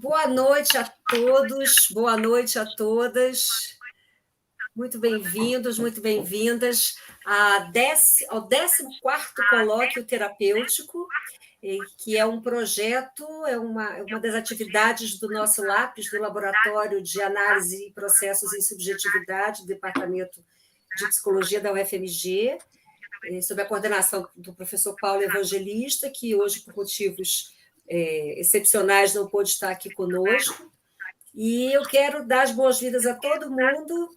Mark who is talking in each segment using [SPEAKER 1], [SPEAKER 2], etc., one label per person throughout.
[SPEAKER 1] Boa noite a todos, boa noite a todas. Muito bem-vindos, muito bem-vindas ao 14º Colóquio Terapêutico, que é um projeto, é uma das atividades do nosso LAPS, do Laboratório de Análise e Processos em Subjetividade, do Departamento de Psicologia da UFMG, sob a coordenação do professor Paulo Evangelista, que hoje, por motivos excepcionais, não pôde estar aqui conosco. E eu quero dar as boas-vindas a todo mundo,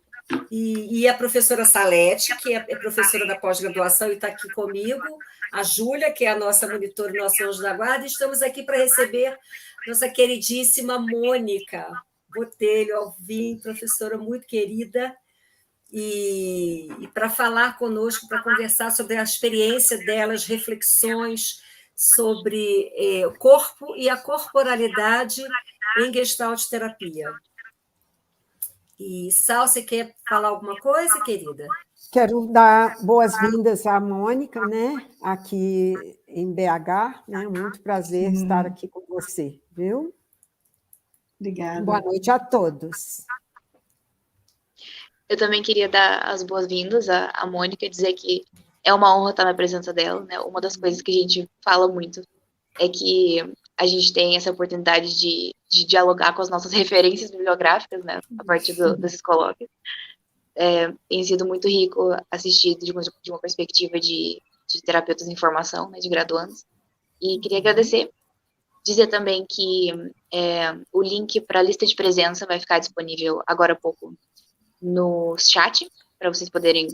[SPEAKER 1] e a professora Salete, que é professora da pós-graduação e está aqui comigo, a Júlia, que é a nossa monitora e nosso anjo da guarda, e estamos aqui para receber nossa queridíssima Mônica Botelho Alvim, professora muito querida, e para falar conosco, para conversar sobre a experiência delas, reflexões sobre o corpo e a corporalidade em Gestalt terapia. E, Sal, você quer falar alguma coisa, querida?
[SPEAKER 2] Quero dar boas-vindas à Mônica, né, aqui em BH, né, muito prazer estar aqui com você, viu?
[SPEAKER 3] Obrigada.
[SPEAKER 2] Boa noite a todos.
[SPEAKER 4] Eu também queria dar as boas-vindas à Mônica, dizer que é uma honra estar na presença dela, né? Uma das coisas que a gente fala muito é que a gente tem essa oportunidade de dialogar com as nossas referências bibliográficas, né? A partir desses colóquios. Tem sido muito rico assistir de uma perspectiva de terapeutas em formação, né? De graduandos. E queria agradecer, dizer também que o link para a lista de presença vai ficar disponível agora há pouco no chat, para vocês poderem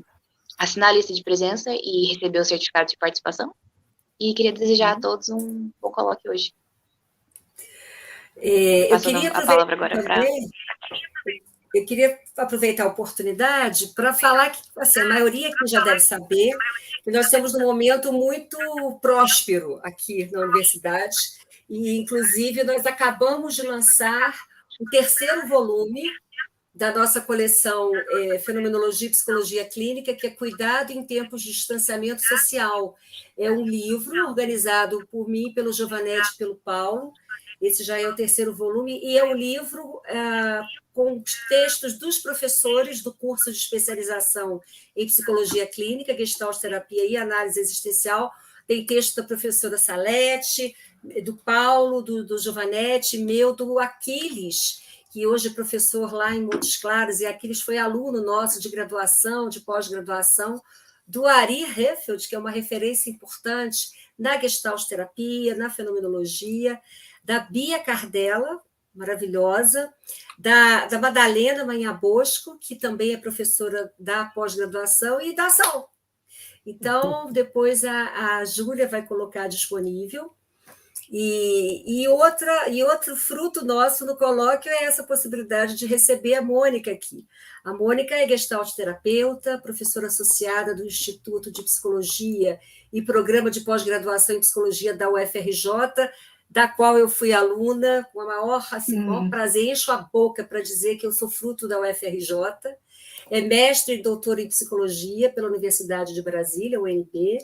[SPEAKER 4] assinar a lista de presença e receber o certificado de participação. E queria desejar a todos um bom colóquio hoje.
[SPEAKER 1] Eu queria a palavra agora para... Eu queria aproveitar a oportunidade para falar que assim, a maioria que já deve saber que nós estamos num momento muito próspero aqui na universidade, e, inclusive, nós acabamos de lançar o 3º volume da nossa coleção Fenomenologia e Psicologia Clínica, que é Cuidado em Tempos de Distanciamento Social. É um livro organizado por mim, pelo Giovanetti e pelo Paulo. Esse já é o 3º volume, e é um livro com os textos dos professores do curso de especialização em Psicologia Clínica, Gestalt Terapia e Análise Existencial. Tem texto da professora Salete, do Paulo, do Giovanetti, meu, do Aquiles, que hoje é professor lá em Montes Claros, e Aquiles foi aluno nosso de graduação, de pós-graduação, do Ari Heffeld, que é uma referência importante na Gestalt terapia, na fenomenologia, da Bia Cardella, maravilhosa, da Madalena Manhã Bosco, que também é professora da pós-graduação, e da Sal. Então, depois a Júlia vai colocar disponível. E outro fruto nosso no colóquio é essa possibilidade de receber a Mônica aqui. A Mônica é gestalt terapeuta, professora associada do Instituto de Psicologia e Programa de Pós-Graduação em Psicologia da UFRJ, da qual eu fui aluna, com o maior prazer, encho a boca para dizer que eu sou fruto da UFRJ. É mestre e doutora em Psicologia pela Universidade de Brasília, UNB,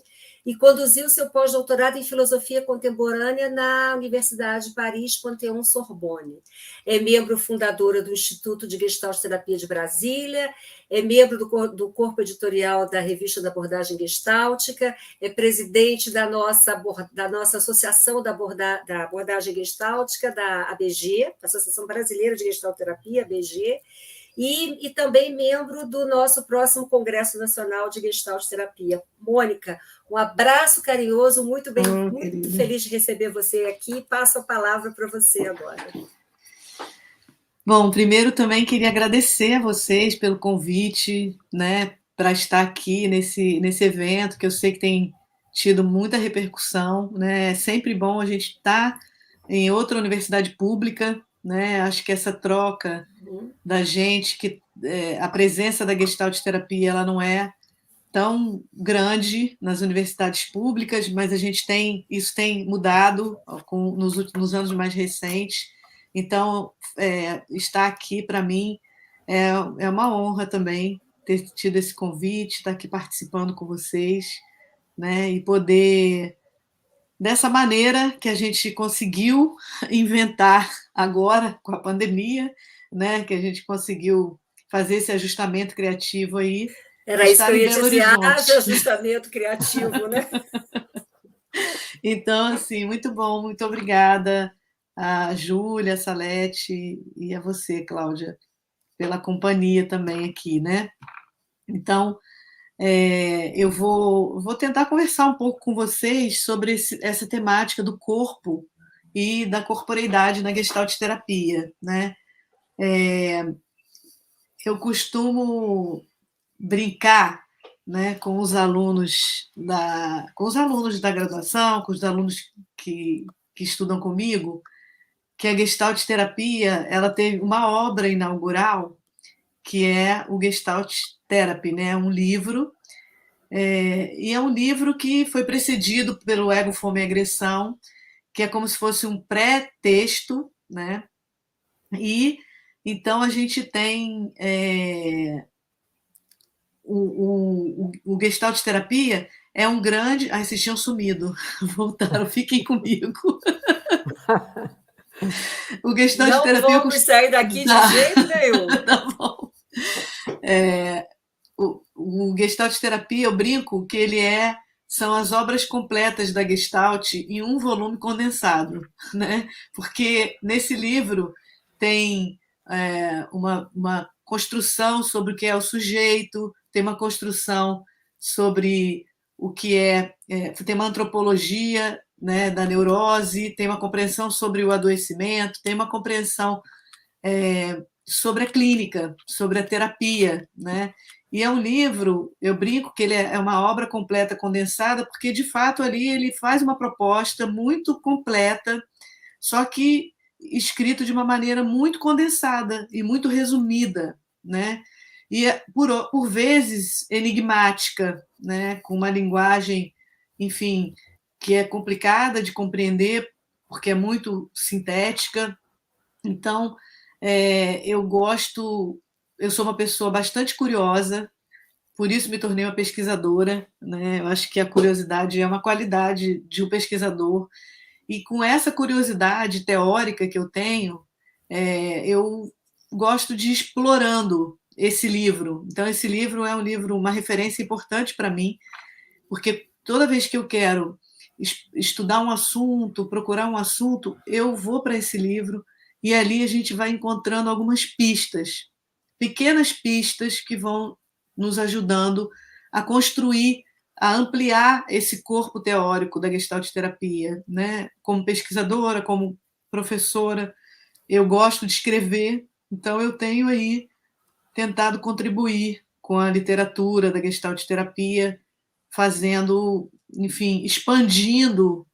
[SPEAKER 1] e conduziu seu pós-doutorado em Filosofia Contemporânea na Universidade de Paris, Panthéon-Sorbonne. É membro fundadora do Instituto de Gestalt Terapia de Brasília, é membro do corpo editorial da Revista da Abordagem Gestáltica, é presidente da nossa Associação da Abordagem Gestáltica, da ABG, Associação Brasileira de Gestalt Terapia, ABG, e também membro do nosso próximo Congresso Nacional de Gestalt Terapia. Mônica, um abraço carinhoso, muito feliz de receber você aqui. Passo a palavra para você agora.
[SPEAKER 3] Bom, primeiro também queria agradecer a vocês pelo convite, né, para estar aqui nesse evento, que eu sei que tem tido muita repercussão, né? É sempre bom a gente estar em outra universidade pública, né? Acho que essa troca da gente, que a presença da Gestalt terapia ela não é tão grande nas universidades públicas, mas isso tem mudado nos anos mais recentes. Então, estar aqui para mim é uma honra também ter tido esse convite, estar aqui participando com vocês, né, e poder dessa maneira que a gente conseguiu inventar agora com a pandemia, né, que a gente conseguiu fazer esse ajustamento criativo aí,
[SPEAKER 1] Era isso que
[SPEAKER 3] estar
[SPEAKER 1] eu
[SPEAKER 3] em
[SPEAKER 1] ia
[SPEAKER 3] Belo
[SPEAKER 1] dizer, haja
[SPEAKER 3] Horizonte.
[SPEAKER 1] ajustamento criativo, né?
[SPEAKER 3] Então, assim, muito bom, muito obrigada a Júlia, a Salete e a você, Cláudia, pela companhia também aqui, né? Então, eu vou tentar conversar um pouco com vocês sobre essa temática do corpo e da corporeidade na Gestalt terapia, né? Eu costumo brincar, né, com os alunos da graduação, com os alunos que estudam comigo, que a Gestalt terapia ela teve uma obra inaugural que é o Gestalt Therapy, né, um livro. E é um livro que foi precedido pelo Ego, Fome e Agressão, que é como se fosse um pré-texto, né? E então a gente tem o Gestalt terapia é um grande. Ai, vocês tinham sumido, voltaram, fiquem comigo. O Gestalt
[SPEAKER 1] Não
[SPEAKER 3] terapia.
[SPEAKER 1] vamos sair daqui de jeito nenhum.
[SPEAKER 3] Tá bom. O Gestalt terapia, eu brinco que são as obras completas da Gestalt em um volume condensado, né? Porque nesse livro tem uma construção sobre o que é o sujeito, tem uma construção sobre o que tem uma antropologia, né, da neurose, tem uma compreensão sobre o adoecimento, tem uma compreensão sobre a clínica, sobre a terapia, né? E é um livro, eu brinco que ele é uma obra completa condensada, porque de fato ali ele faz uma proposta muito completa, só que escrito de uma maneira muito condensada e muito resumida, né? E por vezes enigmática, né? Com uma linguagem, enfim, que é complicada de compreender, porque é muito sintética. Então, eu sou uma pessoa bastante curiosa, por isso me tornei uma pesquisadora, né? Eu acho que a curiosidade é uma qualidade de um pesquisador, e com essa curiosidade teórica que eu tenho, eu gosto de ir explorando esse livro. Então, esse livro é um livro, uma referência importante para mim, porque toda vez que eu quero estudar um assunto, procurar um assunto, eu vou para esse livro e ali a gente vai encontrando algumas pistas, pequenas pistas que vão nos ajudando a construir, a ampliar esse corpo teórico da Gestalt terapia, né? Como pesquisadora, como professora, eu gosto de escrever, então eu tenho aí tentado contribuir com a literatura da Gestalt terapia, fazendo, enfim, expandindo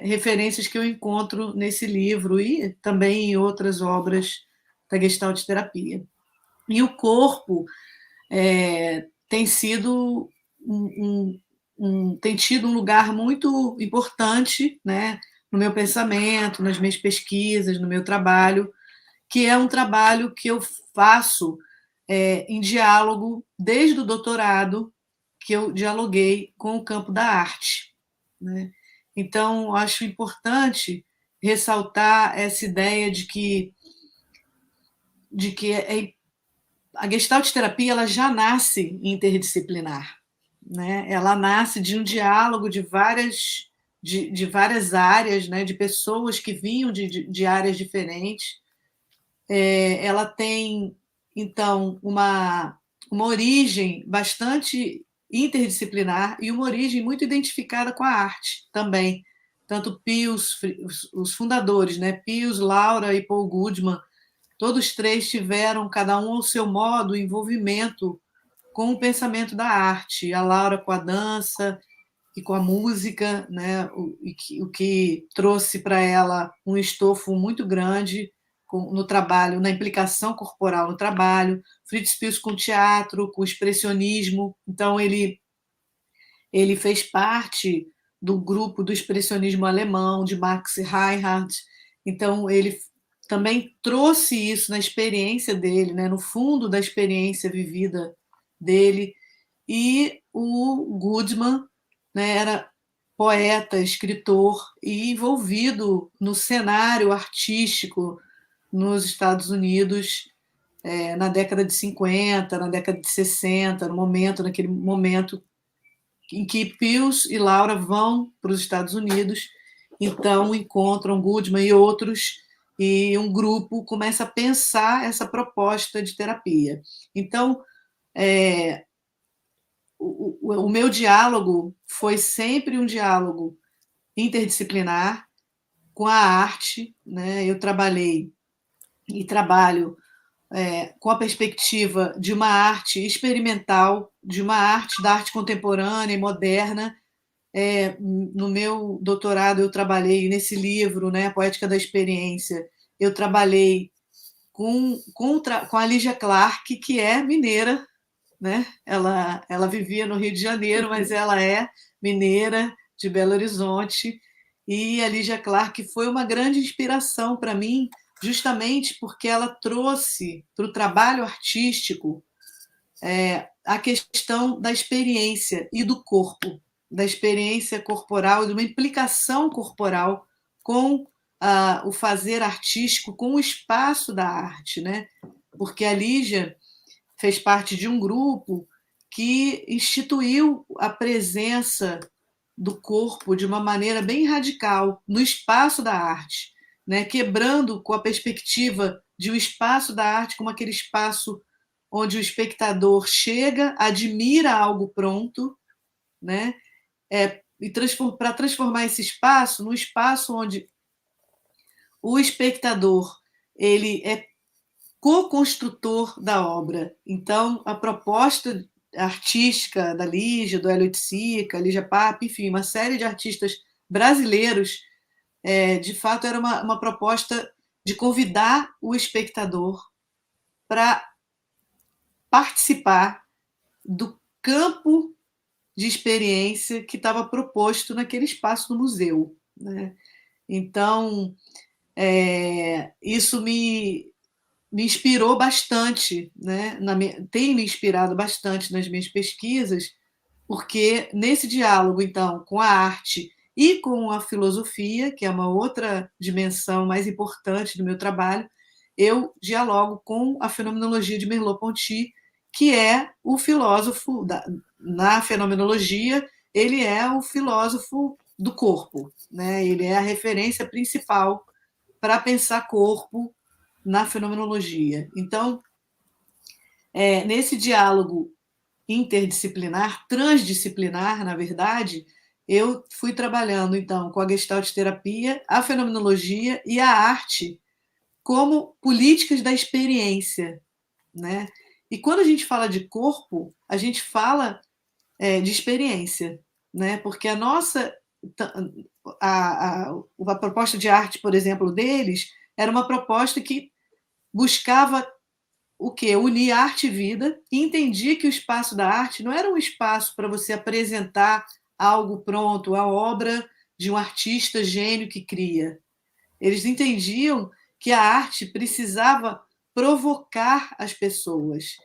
[SPEAKER 3] referências que eu encontro nesse livro e também em outras obras da Gestalt terapia. E o corpo tem sido tem tido um lugar muito importante, né, no meu pensamento, nas minhas pesquisas, no meu trabalho, que é um trabalho que eu faço em diálogo desde o doutorado, que eu dialoguei com o campo da arte, né? Então, acho importante ressaltar essa ideia de que a Gestalt terapia ela já nasce interdisciplinar, né? Ela nasce de um diálogo de várias áreas, né? De pessoas que vinham de áreas diferentes. Ela tem, então, uma origem bastante interdisciplinar e uma origem muito identificada com a arte também. Tanto Pius, os fundadores, né? Pius, Laura e Paul Goodman, todos três tiveram, cada um ao seu modo, envolvimento com o pensamento da arte. A Laura com a dança e com a música, né? o que trouxe para ela um estofo muito grande no trabalho, na implicação corporal no trabalho. Fritz Pius com teatro, com expressionismo. Então, ele fez parte do grupo do expressionismo alemão, de Max Reinhardt. Então, ele também trouxe isso na experiência dele, né, no fundo da experiência vivida dele. E o Goodman, né, era poeta, escritor e envolvido no cenário artístico nos Estados Unidos, na década de 50, na década de 60, naquele momento em que Pius e Laura vão para os Estados Unidos, então encontram Goodman e outros, e um grupo começa a pensar essa proposta de terapia. Então, o meu diálogo foi sempre um diálogo interdisciplinar com a arte, né? Eu trabalhei e trabalho com a perspectiva de uma arte experimental, de uma arte da arte contemporânea e moderna. No meu doutorado eu trabalhei nesse livro, né, A Poética da Experiência, eu trabalhei com a Lígia Clark, que é mineira, né? Ela vivia no Rio de Janeiro, mas ela é mineira de Belo Horizonte, e a Lígia Clark foi uma grande inspiração para mim, justamente porque ela trouxe para o trabalho artístico a questão da experiência e do corpo, da experiência corporal, de uma implicação corporal com o fazer artístico, com o espaço da arte, né? Porque a Lígia fez parte de um grupo que instituiu a presença do corpo de uma maneira bem radical no espaço da arte, né? Quebrando com a perspectiva de um espaço da arte como aquele espaço onde o espectador chega, admira algo pronto, né? E para transformar esse espaço num espaço onde o espectador ele é co-construtor da obra. Então, a proposta artística da Lígia, do Hélio Oiticica, Lígia Pape, enfim, uma série de artistas brasileiros, de fato, era uma proposta de convidar o espectador para participar do campo de experiência que estava proposto naquele espaço do museu, né? Então, isso me inspirou bastante, né? Tem me inspirado bastante nas minhas pesquisas, porque nesse diálogo, então, com a arte e com a filosofia, que é uma outra dimensão mais importante do meu trabalho, eu dialogo com a fenomenologia de Merleau-Ponty, que é o filósofo, na fenomenologia, ele é o filósofo do corpo, né? Ele é a referência principal para pensar corpo na fenomenologia. Então, nesse diálogo interdisciplinar, transdisciplinar, na verdade, eu fui trabalhando, então, com a Gestalt terapia, a fenomenologia e a arte como políticas da experiência, né? E quando a gente fala de corpo, a gente fala de experiência, né? Porque a nossa a proposta de arte, por exemplo, deles era uma proposta que buscava o quê? Unir arte e vida, e entendia que o espaço da arte não era um espaço para você apresentar algo pronto, a obra de um artista gênio que cria. Eles entendiam que a arte precisava provocar as pessoas.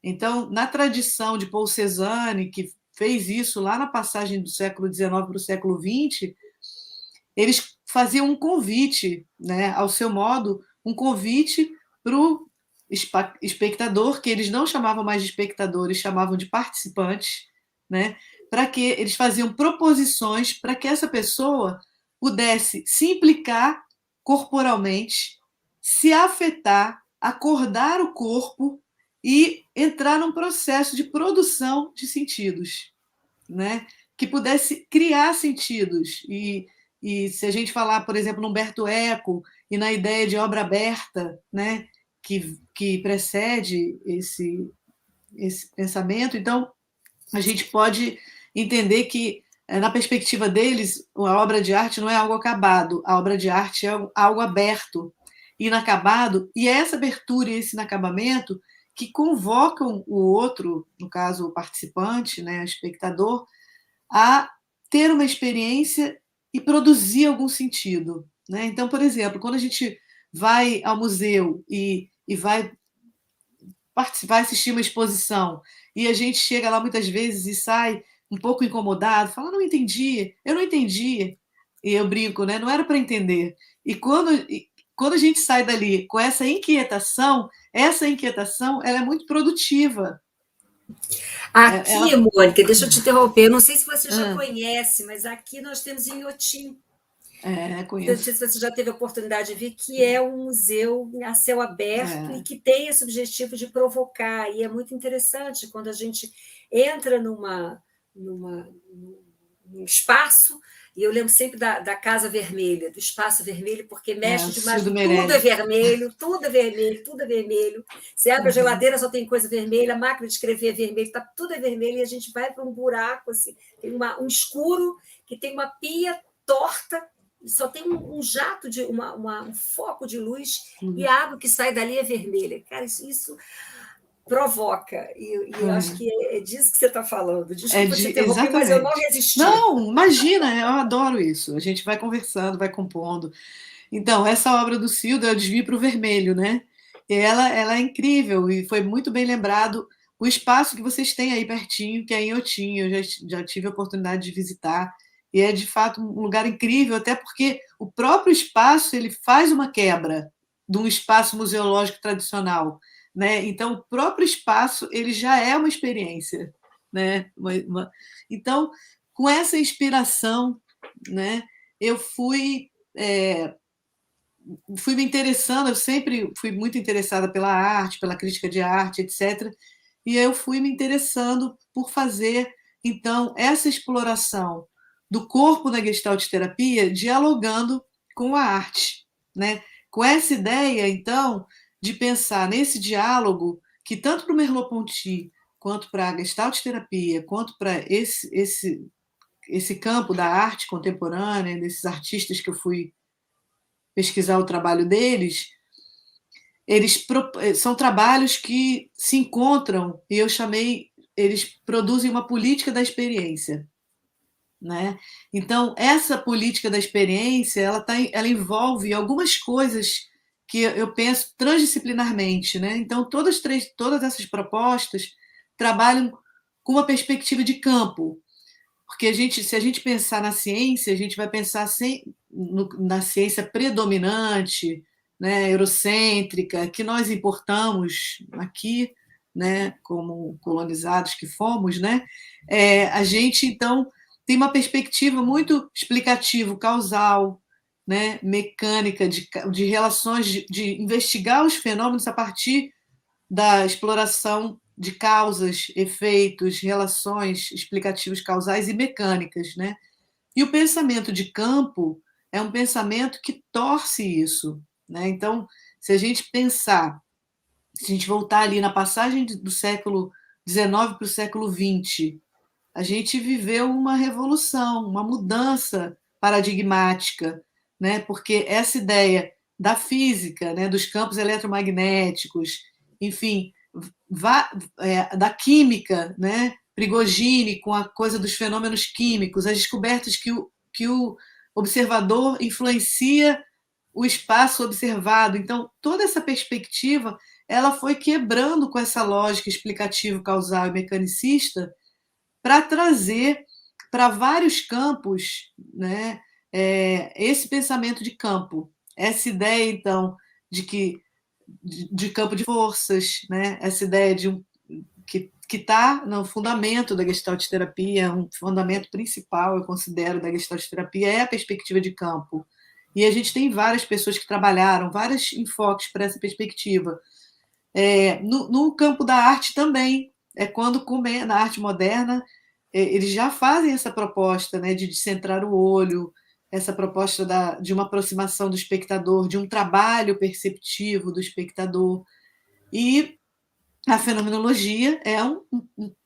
[SPEAKER 3] Então, na tradição de Paul Cézanne, que fez isso lá na passagem do século XIX para o século XX, eles faziam um convite, né, ao seu modo, um convite para o espectador, que eles não chamavam mais de espectador, eles chamavam de participantes, né, para que eles faziam proposições para que essa pessoa pudesse se implicar corporalmente, se afetar, acordar o corpo e entrar num processo de produção de sentidos, né, que pudesse criar sentidos. E se a gente falar, por exemplo, no Umberto Eco e na ideia de obra aberta, né, que precede esse pensamento, então a gente pode entender que, na perspectiva deles, a obra de arte não é algo acabado, a obra de arte é algo aberto, inacabado, e é essa abertura e esse inacabamento que convocam o outro, no caso o participante, né, o espectador, a ter uma experiência e produzir algum sentido, né? Então, por exemplo, quando a gente vai ao museu e vai participar, assistir uma exposição, e a gente chega lá muitas vezes e sai um pouco incomodado, fala, não entendi, eu não entendi. E eu brinco, né? Não era para entender. E quando a gente sai dali com essa inquietação ela é muito produtiva.
[SPEAKER 1] Aqui, Mônica, deixa eu te interromper, eu não sei se você já
[SPEAKER 3] Ah.
[SPEAKER 1] conhece, mas aqui nós temos Inhotim. Não
[SPEAKER 3] Conheço.
[SPEAKER 1] sei se você já teve a oportunidade de ver, que é um museu a céu aberto e que tem esse objetivo de provocar. E é muito interessante quando a gente entra num espaço, e eu lembro sempre da Casa Vermelha, do Espaço Vermelho, porque mexe demais, tudo é vermelho, tudo é vermelho, tudo é vermelho. Você abre a geladeira, só tem coisa vermelha, a máquina de escrever é vermelha, tudo é vermelho, e a gente vai para um buraco, assim, tem um escuro, que tem uma pia torta, só tem um jato, um foco de luz, e a água que sai dali é vermelha. Cara, isso provoca, e eu acho que é disso que você está falando. Desculpa te interromper, mas eu não resisti.
[SPEAKER 3] Não, imagina, eu adoro isso. A gente vai conversando, vai compondo. Então, essa obra do Cildo é o Desvio para o Vermelho, né? E ela é incrível, e foi muito bem lembrado o espaço que vocês têm aí pertinho, que é em Inhotim. Eu já tive a oportunidade de visitar, e é, de fato, um lugar incrível, até porque o próprio espaço ele faz uma quebra de um espaço museológico tradicional, né? Então, o próprio espaço ele já é uma experiência, né? Então, com essa inspiração, né, eu fui me interessando, eu sempre fui muito interessada pela arte, pela crítica de arte, etc. E eu fui me interessando por fazer, então, essa exploração do corpo na Gestalt terapia, dialogando com a arte, né? Com essa ideia, então, de pensar nesse diálogo que tanto para o Merleau-Ponty, quanto para a Gestalt terapia, quanto para esse campo da arte contemporânea, desses artistas que eu fui pesquisar o trabalho deles, são trabalhos que se encontram, e eu chamei, eles produzem uma política da experiência, né? Então, essa política da experiência, ela envolve algumas coisas que eu penso transdisciplinarmente, né? Então, todas essas propostas trabalham com uma perspectiva de campo, porque se a gente pensar na ciência, a gente vai pensar na ciência predominante, né, eurocêntrica, que nós importamos aqui, né, como colonizados que fomos, né, a gente, então, tem uma perspectiva muito explicativo-causal, né, mecânica, de relações, de investigar os fenômenos a partir da exploração de causas, efeitos, relações explicativas causais e mecânicas, né? E o pensamento de campo é um pensamento que torce isso, né? Então, se a gente voltar ali na passagem do século XIX para o século XX, a gente viveu uma revolução, uma mudança paradigmática, né? Porque essa ideia da física, né, dos campos eletromagnéticos, enfim, da química, né? Prigogine com a coisa dos fenômenos químicos, as descobertas que o observador influencia o espaço observado. Então, toda essa perspectiva ela foi quebrando com essa lógica explicativo-causal e mecanicista para trazer para vários campos, né, esse pensamento de campo, essa ideia, então, de campo de forças, né, essa ideia que está no fundamento da Gestalt terapia, um fundamento principal, eu considero, da Gestalt terapia, é a perspectiva de campo. E a gente tem várias pessoas que trabalharam, vários enfoques para essa perspectiva. No campo da arte também, quando na arte moderna, eles já fazem essa proposta, né, de descentrar o olho, essa proposta de uma aproximação do espectador, de um trabalho perceptivo do espectador. E a fenomenologia é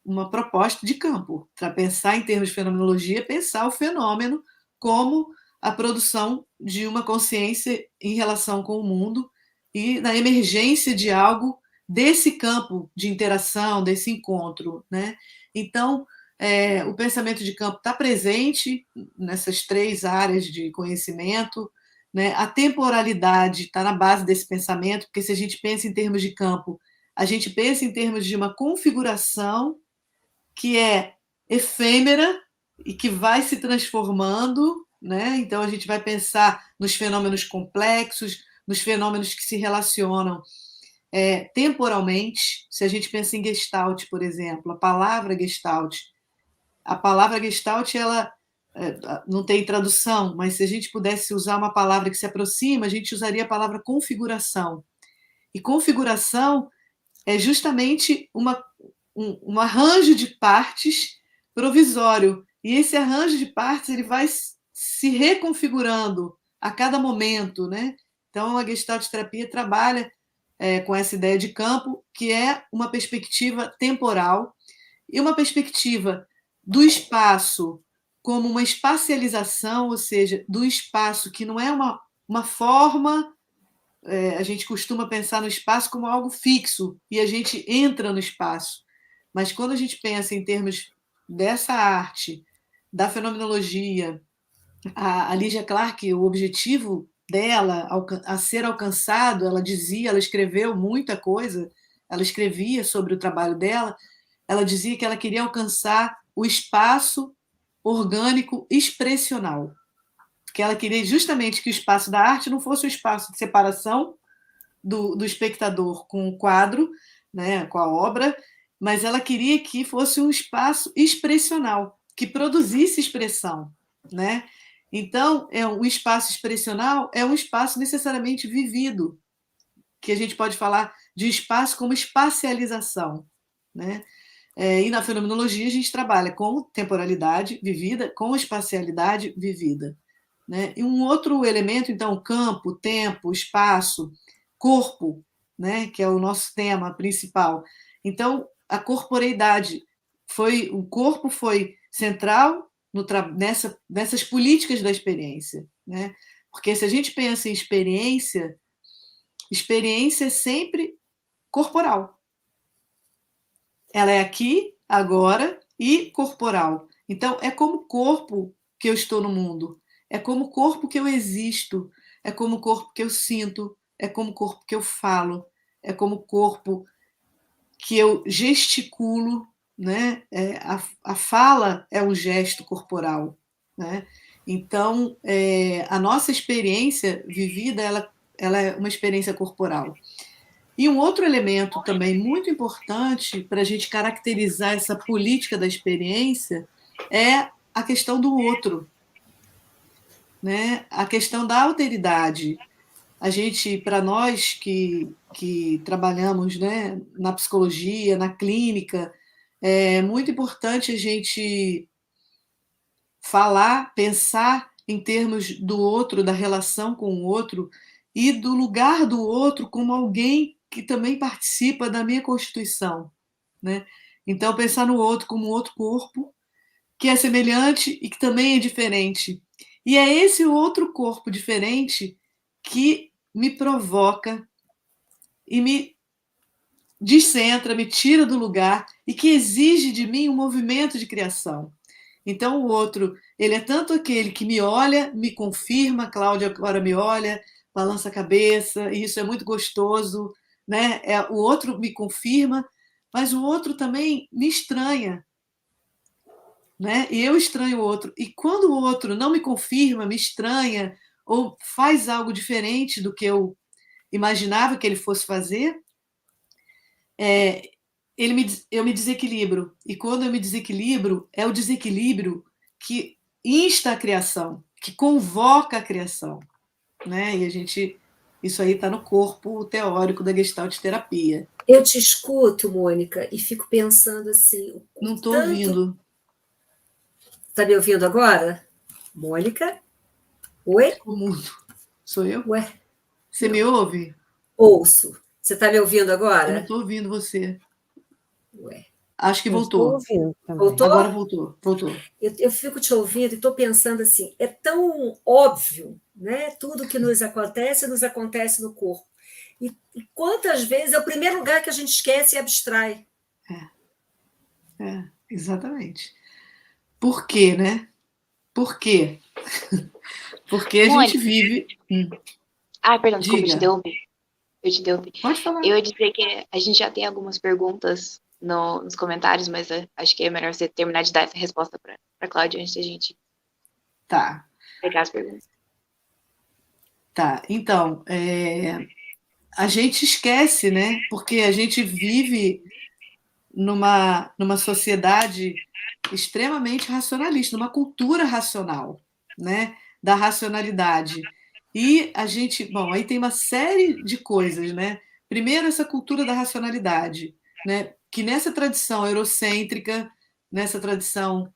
[SPEAKER 3] uma proposta de campo. Para pensar em termos de fenomenologia, pensar o fenômeno como a produção de uma consciência em relação com o mundo e na emergência de algo desse campo de interação, desse encontro, né? Então, o pensamento de campo está presente nessas 3 áreas de conhecimento, né? A temporalidade está na base desse pensamento, porque se a gente pensa em termos de campo, a gente pensa em termos de uma configuração que é efêmera e que vai se transformando, né? Então a gente vai pensar nos fenômenos complexos, nos fenômenos que se relacionam temporalmente. Se a gente pensa em Gestalt, por exemplo, a palavra Gestalt, ela não tem tradução, mas se a gente pudesse usar uma palavra que se aproxima, a gente usaria a palavra configuração. E configuração é justamente um arranjo de partes provisório. E esse arranjo de partes ele vai se reconfigurando a cada momento, né? Então, a Gestalt terapia trabalha com essa ideia de campo, que é uma perspectiva temporal e uma perspectiva do espaço como uma espacialização, ou seja, do espaço que não é uma forma. A gente costuma pensar no espaço como algo fixo e a gente entra no espaço. Mas quando a gente pensa em termos dessa arte, da fenomenologia, a Lygia Clark, o objetivo dela a ser alcançado, ela escreveu muita coisa, ela escrevia sobre o trabalho dela, ela dizia que ela queria alcançar o espaço orgânico expressional, que ela queria justamente que o espaço da arte não fosse um espaço de separação do espectador com o quadro, né, com a obra, mas ela queria que fosse um espaço expressional, que produzisse expressão, né? Então, um espaço expressional é um espaço necessariamente vivido, que a gente pode falar de espaço como espacialização, né? E na fenomenologia a gente trabalha com temporalidade vivida, com espacialidade vivida, né? E um outro elemento, então, campo, tempo, espaço, corpo, né? Que é o nosso tema principal. Então, a corporeidade o corpo foi central nessas políticas da experiência, né? Porque se a gente pensa em experiência é sempre corporal. Ela é aqui, agora e corporal. Então, é como corpo que eu estou no mundo, é como corpo que eu existo, é como corpo que eu sinto, é como corpo que eu falo, é como corpo que eu gesticulo, né? A fala é um gesto corporal, né? Então, a nossa experiência vivida, ela é uma experiência corporal. E um outro elemento também muito importante para a gente caracterizar essa política da experiência é a questão do outro, né? A questão da alteridade. A gente, para nós que trabalhamos, né, na psicologia, na clínica, é muito importante a gente falar, pensar em termos do outro, da relação com o outro e do lugar do outro como alguém que também participa da minha constituição, né? Então, pensar no outro como um outro corpo que é semelhante e que também é diferente. E é esse outro corpo diferente que me provoca e me descentra, me tira do lugar e que exige de mim um movimento de criação. Então, o outro, ele é tanto aquele que me olha, me confirma, Cláudia agora me olha, balança a cabeça, e isso é muito gostoso, né? O outro me confirma, mas o outro também me estranha, né? E eu estranho o outro. E quando o outro não me confirma, me estranha, ou faz algo diferente do que eu imaginava que ele fosse fazer, eu me desequilibro. E quando eu me desequilibro, é o desequilíbrio que insta a criação, que convoca a criação, né? E isso aí está no corpo teórico da Gestalt terapia.
[SPEAKER 1] Eu te escuto, Mônica, e fico pensando assim...
[SPEAKER 3] Não estou ouvindo.
[SPEAKER 1] Está me ouvindo agora? Mônica? Oi?
[SPEAKER 3] Ficou mudo. Sou eu?
[SPEAKER 1] Ué?
[SPEAKER 3] Você me ouve?
[SPEAKER 1] Ouço. Você está me ouvindo agora?
[SPEAKER 3] Eu não estou ouvindo você.
[SPEAKER 1] Ué.
[SPEAKER 3] Acho que voltou.
[SPEAKER 1] Voltou?
[SPEAKER 3] Agora voltou.
[SPEAKER 1] Eu fico te ouvindo e estou pensando assim, é tão óbvio, né? Tudo que nos acontece no corpo. E quantas vezes é o primeiro lugar que a gente esquece e abstrai.
[SPEAKER 3] Exatamente. Por quê, né? Por quê? Porque a gente vive...
[SPEAKER 4] Perdão, desculpa, eu te interrompi.
[SPEAKER 3] Pode falar.
[SPEAKER 4] Eu ia dizer que a gente já tem algumas perguntas nos comentários, mas acho que é melhor você terminar de dar essa resposta para a Cláudia antes da gente pegar as perguntas.
[SPEAKER 3] Tá, então, a gente esquece, né? Porque a gente vive numa sociedade extremamente racionalista, numa cultura racional, né? Da racionalidade. E a gente, bom, aí tem uma série de coisas, né? Primeiro, essa cultura da racionalidade, né? Que nessa tradição eurocêntrica, nessa tradição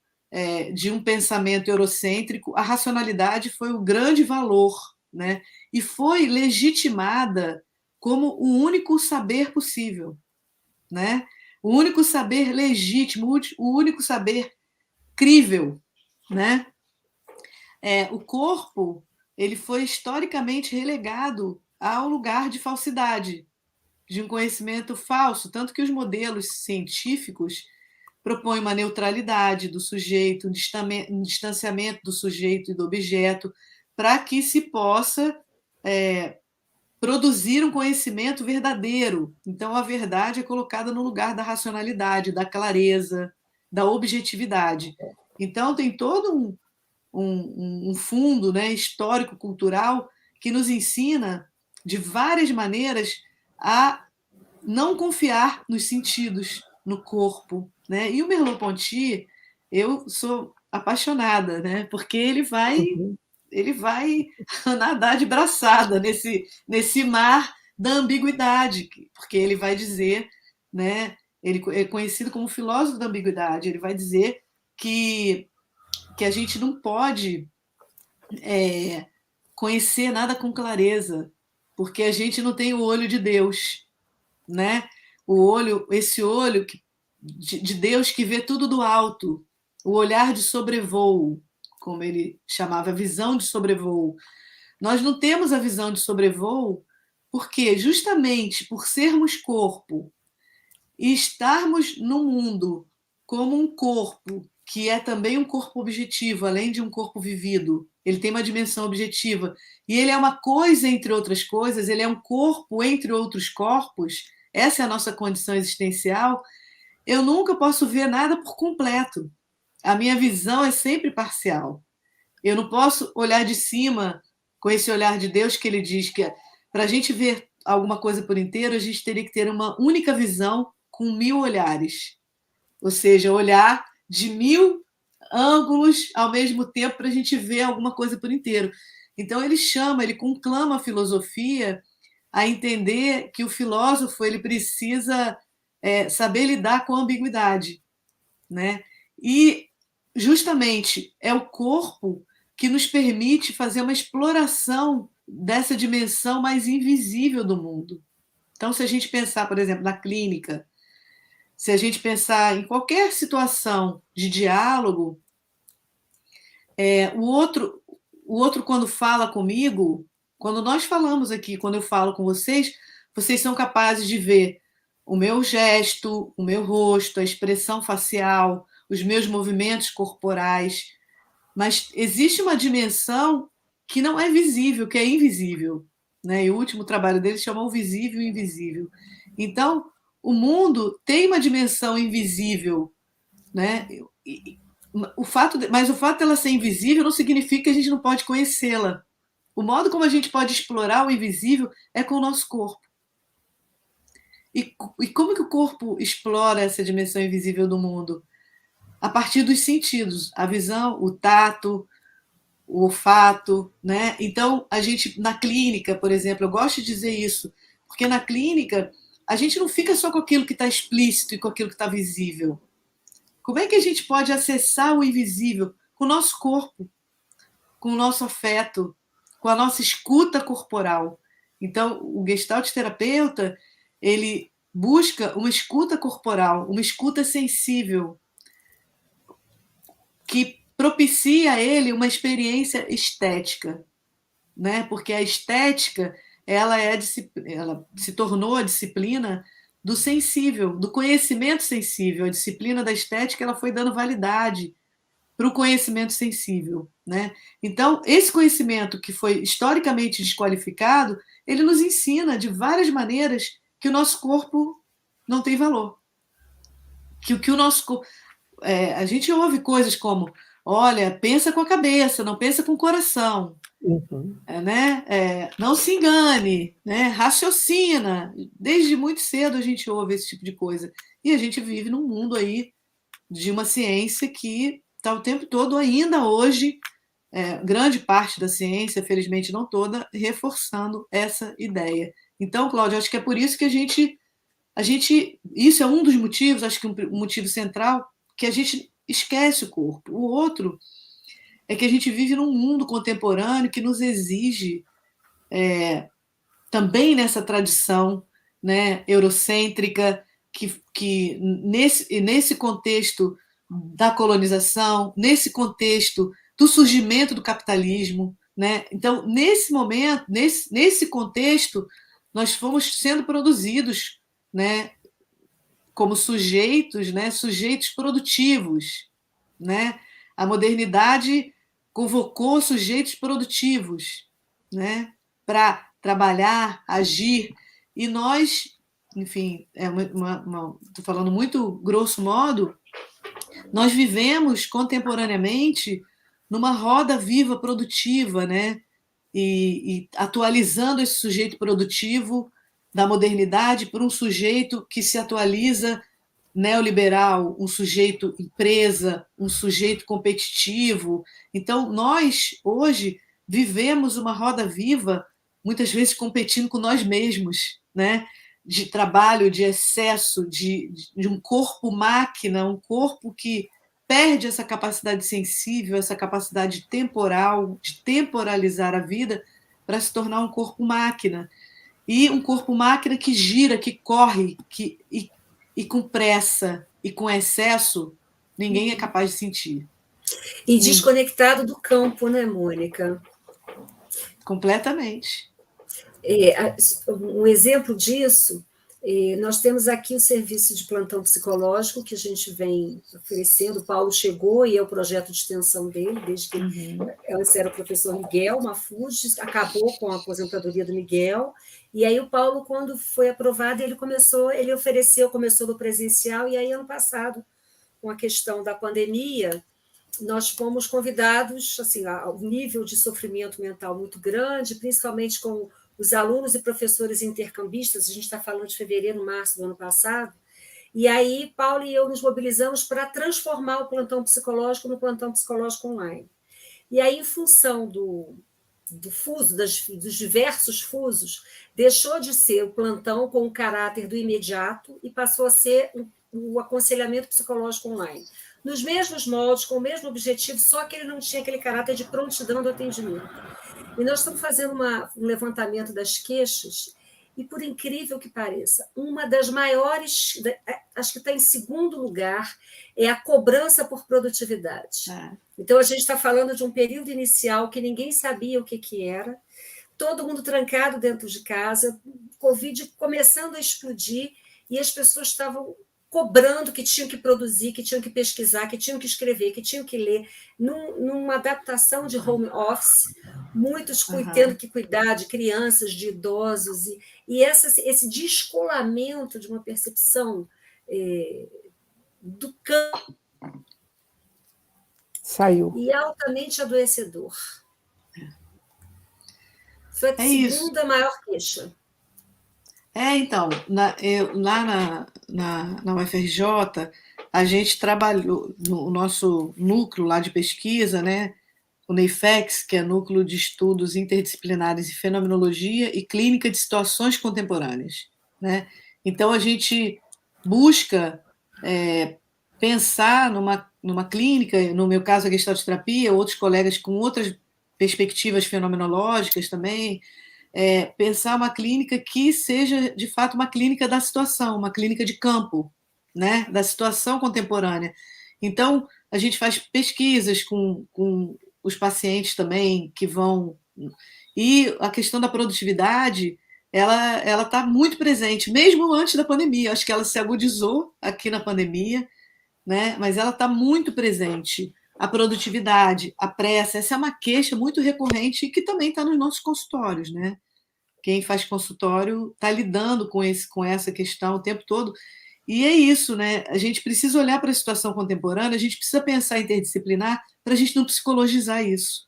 [SPEAKER 3] de um pensamento eurocêntrico, a racionalidade foi o grande valor, né? E foi legitimada como o único saber possível, né? O único saber legítimo, o único saber crível, né? O corpo, ele foi historicamente relegado ao lugar de falsidade, de um conhecimento falso, tanto que os modelos científicos propõem uma neutralidade do sujeito, um distanciamento do sujeito e do objeto, para que se possa produzir um conhecimento verdadeiro. Então, a verdade é colocada no lugar da racionalidade, da clareza, da objetividade. Então, tem todo um fundo, né, histórico-cultural que nos ensina, de várias maneiras, a não confiar nos sentidos, no corpo, né? E o Merleau-Ponty, eu sou apaixonada, né? Porque ele vai nadar de braçada nesse mar da ambiguidade, porque ele vai dizer, né? Ele é conhecido como filósofo da ambiguidade. Ele vai dizer que a gente não pode conhecer nada com clareza, porque a gente não tem o olho de Deus, né? Esse olho de Deus que vê tudo do alto, o olhar de sobrevoo, como ele chamava, a visão de sobrevoo. Nós não temos a visão de sobrevoo porque, justamente por sermos corpo e estarmos no mundo como um corpo, que é também um corpo objetivo, além de um corpo vivido, ele tem uma dimensão objetiva, e ele é uma coisa entre outras coisas, ele é um corpo entre outros corpos, essa é a nossa condição existencial, eu nunca posso ver nada por completo. A minha visão é sempre parcial. Eu não posso olhar de cima com esse olhar de Deus que ele diz que para a gente ver alguma coisa por inteiro, a gente teria que ter uma única visão com 1000 olhares. Ou seja, olhar de 1000 ângulos ao mesmo tempo para a gente ver alguma coisa por inteiro. Então ele conclama a filosofia a entender que o filósofo ele precisa saber lidar com a ambiguidade, né? E justamente é o corpo que nos permite fazer uma exploração dessa dimensão mais invisível do mundo. Então, se a gente pensar, por exemplo, na clínica, se a gente pensar em qualquer situação de diálogo, o outro, quando fala comigo, quando nós falamos aqui, quando eu falo com vocês são capazes de ver o meu gesto, o meu rosto, a expressão facial, os meus movimentos corporais, mas existe uma dimensão que não é visível, que é invisível, né? E o último trabalho dele chama O Visível e o Invisível. Então, o mundo tem uma dimensão invisível, né? Mas o fato dela ser invisível não significa que a gente não pode conhecê-la. O modo como a gente pode explorar o invisível é com o nosso corpo. E como que o corpo explora essa dimensão invisível do mundo? A partir dos sentidos, a visão, o tato, o olfato, né? Então, a gente, na clínica, por exemplo, eu gosto de dizer isso, porque na clínica a gente não fica só com aquilo que está explícito e com aquilo que está visível. Como é que a gente pode acessar o invisível? Com o nosso corpo, com o nosso afeto, com a nossa escuta corporal. Então, o Gestalt terapeuta, ele busca uma escuta corporal, uma escuta sensível, que propicia a ele uma experiência estética, né? Porque a estética ela se tornou a disciplina do sensível, do conhecimento sensível. A disciplina da estética ela foi dando validade para o conhecimento sensível, né? Então, esse conhecimento que foi historicamente desqualificado, ele nos ensina de várias maneiras que o nosso corpo não tem valor. que o nosso... a gente ouve coisas como, olha, pensa com a cabeça, não pensa com o coração.
[SPEAKER 2] Uhum.
[SPEAKER 3] Né? Não se engane, né? Raciocina. Desde muito cedo a gente ouve esse tipo de coisa. E a gente vive num mundo aí de uma ciência que está o tempo todo, ainda hoje, grande parte da ciência, felizmente não toda, reforçando essa ideia. Então, Cláudia, acho que é por isso que a gente... Isso é um dos motivos, acho que um motivo central, que a gente esquece o corpo. O outro é que a gente vive num mundo contemporâneo que nos exige, também nessa tradição, né, eurocêntrica, que nesse contexto da colonização, nesse contexto do surgimento do capitalismo, né? Então, nesse momento, nesse contexto, nós fomos sendo produzidos, né, como sujeitos, né, sujeitos produtivos, né? A modernidade convocou sujeitos produtivos, né, para trabalhar, agir, e nós, enfim, estou falando muito grosso modo, nós vivemos contemporaneamente numa roda viva produtiva, né, e atualizando esse sujeito produtivo da modernidade por um sujeito que se atualiza neoliberal, um sujeito empresa, um sujeito competitivo. Então, nós, hoje, vivemos uma roda viva, muitas vezes competindo com nós mesmos, né? De trabalho, de excesso, de um corpo-máquina, um corpo que perde essa capacidade sensível, essa capacidade temporal, de temporalizar a vida, para se tornar um corpo-máquina. E um corpo-máquina que gira, que corre, e com pressa e com excesso, ninguém é capaz de sentir.
[SPEAKER 1] E desconectado do campo, né, Mônica?
[SPEAKER 3] Completamente.
[SPEAKER 1] Um exemplo disso, nós temos aqui o serviço de plantão psicológico que a gente vem oferecendo. O Paulo chegou e é o projeto de extensão dele, desde que antes era o professor Miguel Mafuji, acabou com a aposentadoria do Miguel. E aí o Paulo, quando foi aprovado, ele começou no presencial, e aí ano passado, com a questão da pandemia, nós fomos convidados, assim, ao nível de sofrimento mental muito grande, principalmente com os alunos e professores intercambistas. A gente está falando de fevereiro, março do ano passado, e aí Paulo e eu nos mobilizamos para transformar o plantão psicológico no plantão psicológico online. E aí, em função do fuso, dos diversos fusos, deixou de ser o plantão com o caráter do imediato e passou a ser o aconselhamento psicológico online. Nos mesmos moldes, com o mesmo objetivo, só que ele não tinha aquele caráter de prontidão do atendimento. E nós estamos fazendo um levantamento das queixas, e, por incrível que pareça, uma das maiores, acho que está em segundo lugar, é a cobrança por produtividade. Então, a gente está falando de um período inicial que ninguém sabia o que era, todo mundo trancado dentro de casa, Covid começando a explodir, e as pessoas estavam cobrando que tinham que produzir, que tinham que pesquisar, que tinham que escrever, que tinham que ler, numa adaptação de home office, muitos tendo que cuidar de crianças, de idosos, e esse descolamento de uma percepção do campo
[SPEAKER 2] saiu.
[SPEAKER 1] E altamente adoecedor. Foi a segunda maior queixa.
[SPEAKER 3] Então, lá na UFRJ, a gente trabalhou no nosso núcleo lá de pesquisa, né, o NEIFEX, que é Núcleo de Estudos Interdisciplinares em Fenomenologia e Clínica de Situações Contemporâneas, né? Então, a gente busca pensar numa clínica, no meu caso, a gestaltoterapia, outros colegas com outras perspectivas fenomenológicas também, pensar uma clínica que seja, de fato, uma clínica da situação, uma clínica de campo, né, da situação contemporânea. Então, a gente faz pesquisas com os pacientes também que vão... E a questão da produtividade, ela está muito presente, mesmo antes da pandemia. Acho que ela se agudizou aqui na pandemia, né, mas ela está muito presente. A produtividade, a pressa, essa é uma queixa muito recorrente e que também está nos nossos consultórios, né? Quem faz consultório está lidando com essa questão o tempo todo. E é isso, né? A gente precisa olhar para a situação contemporânea, a gente precisa pensar interdisciplinar para a gente não psicologizar isso,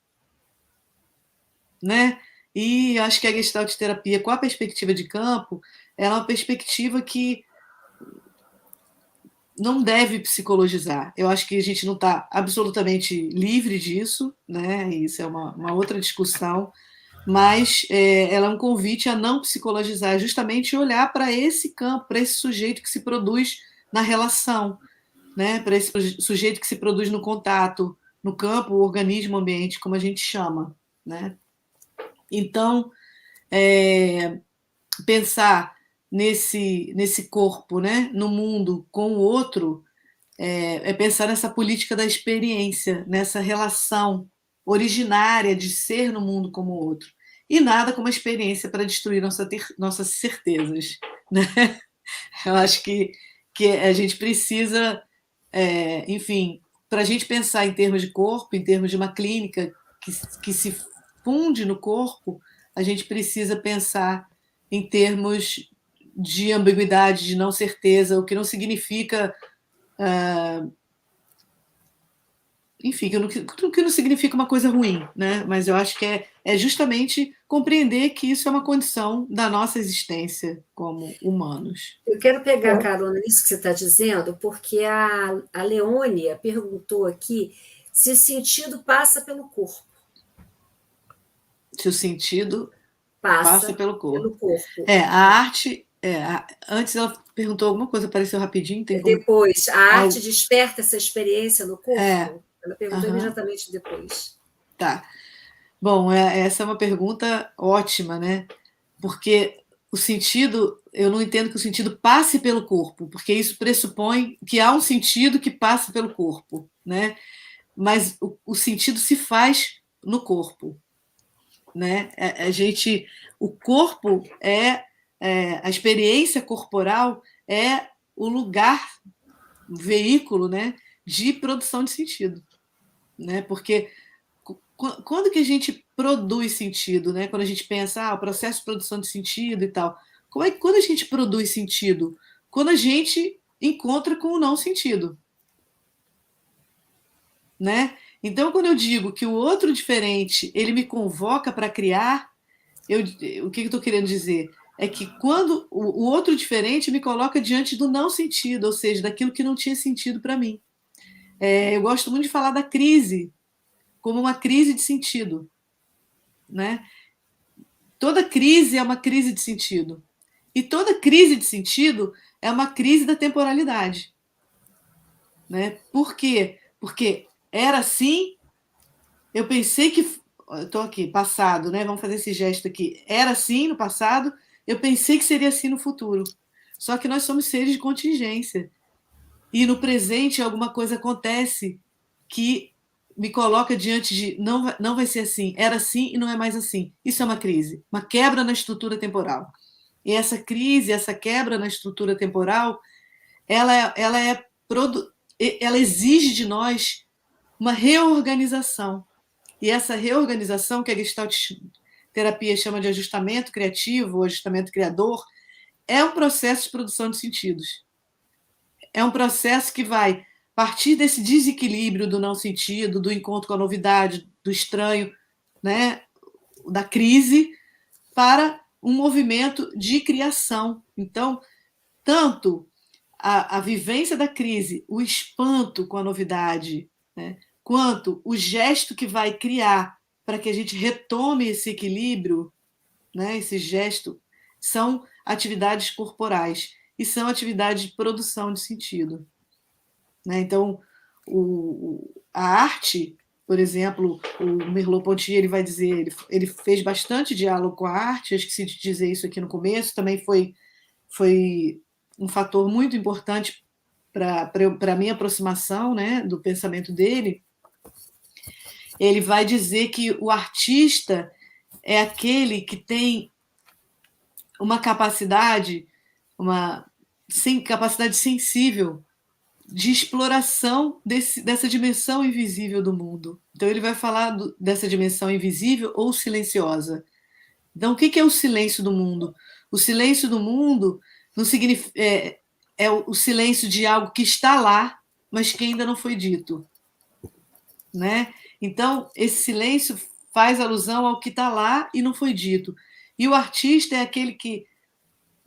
[SPEAKER 3] né? E acho que a Gestalt terapia, com a perspectiva de campo, ela é uma perspectiva que não deve psicologizar. Eu acho que a gente não está absolutamente livre disso, né? Isso é uma outra discussão, mas ela é um convite a não psicologizar, justamente olhar para esse campo, para esse sujeito que se produz na relação, né? Para esse sujeito que se produz no contato, no campo, o organismo, o ambiente, como a gente chama, né? Então, pensar nesse corpo, né? No mundo com o outro, pensar nessa política da experiência, nessa relação originária de ser no mundo como o outro. E nada como a experiência para destruir nossas certezas, né? Eu acho que a gente precisa, enfim, para a gente pensar em termos de corpo, em termos de uma clínica que se funde no corpo, a gente precisa pensar em termos de ambiguidade, de não certeza, o que não significa, enfim, que não significa uma coisa ruim, né? Mas eu acho que é justamente compreender que isso é uma condição da nossa existência como humanos.
[SPEAKER 1] Eu quero pegar carona nisso que você está dizendo, porque a Leônia perguntou aqui se o sentido passa pelo corpo.
[SPEAKER 3] Se o sentido passa pelo corpo. A arte... antes ela perguntou alguma coisa, apareceu rapidinho.
[SPEAKER 1] Depois, a arte desperta essa experiência no corpo? Ela perguntou imediatamente depois.
[SPEAKER 3] Tá. Bom, essa é uma pergunta ótima, né? Porque o sentido, eu não entendo que o sentido passe pelo corpo, porque isso pressupõe que há um sentido que passa pelo corpo, né? Mas o sentido se faz no corpo, né? O corpo a experiência corporal é o lugar, o veículo, né, de produção de sentido, né? Porque quando que a gente produz sentido, né? Quando a gente pensa, o processo de produção de sentido e tal, quando a gente produz sentido? Quando a gente encontra com o não sentido, né? Então, quando eu digo que o outro diferente ele me convoca para criar, o que eu estou querendo dizer? É que quando o outro diferente me coloca diante do não sentido, ou seja, daquilo que não tinha sentido para mim. Eu gosto muito de falar da crise como uma crise de sentido, né? Toda crise é uma crise de sentido. E toda crise de sentido é uma crise da temporalidade, né? Por quê? Porque era assim, eu pensei que... Estou aqui, passado, né? Vamos fazer esse gesto aqui. Era assim no passado, eu pensei que seria assim no futuro. Só que nós somos seres de contingência. E no presente alguma coisa acontece que me coloca diante de não vai ser assim, era assim e não é mais assim. Isso é uma crise, uma quebra na estrutura temporal. E essa crise, essa quebra na estrutura temporal, ela exige de nós uma reorganização. E essa reorganização, que a Gestalt terapia chama de ajustamento criativo, ou ajustamento criador, é um processo de produção de sentidos. É um processo que vai partir desse desequilíbrio do não sentido, do encontro com a novidade, do estranho, né, da crise, para um movimento de criação. Então, tanto a vivência da crise, o espanto com a novidade, né, quanto o gesto que vai criar para que a gente retome esse equilíbrio, né, esse gesto, são atividades corporais e são atividades de produção de sentido. Né? Então, a arte, por exemplo, o Merleau-Ponty ele vai dizer, ele fez bastante diálogo com a arte, acho que se dizer isso aqui no começo, também foi um fator muito importante para a minha aproximação, né, do pensamento dele. Ele vai dizer que o artista é aquele que tem uma capacidade sensível de exploração dessa dimensão invisível do mundo. Então, ele vai falar dessa dimensão invisível ou silenciosa. Então, o que é o silêncio do mundo? O silêncio do mundo não significa, é o silêncio de algo que está lá, mas que ainda não foi dito, né? Então, esse silêncio faz alusão ao que está lá e não foi dito. E o artista é aquele que,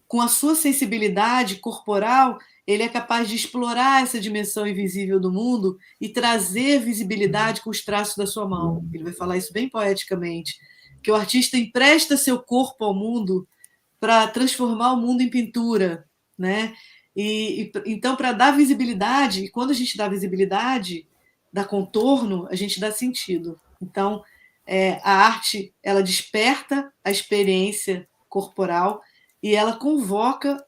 [SPEAKER 3] com a sua sensibilidade corporal, ele é capaz de explorar essa dimensão invisível do mundo e trazer visibilidade com os traços da sua mão. Ele vai falar isso bem poeticamente, que o artista empresta seu corpo ao mundo para transformar o mundo em pintura, né? Então, para dar visibilidade, e quando a gente dá visibilidade, dá contorno, a gente dá sentido. Então, a arte, ela desperta a experiência corporal e ela convoca,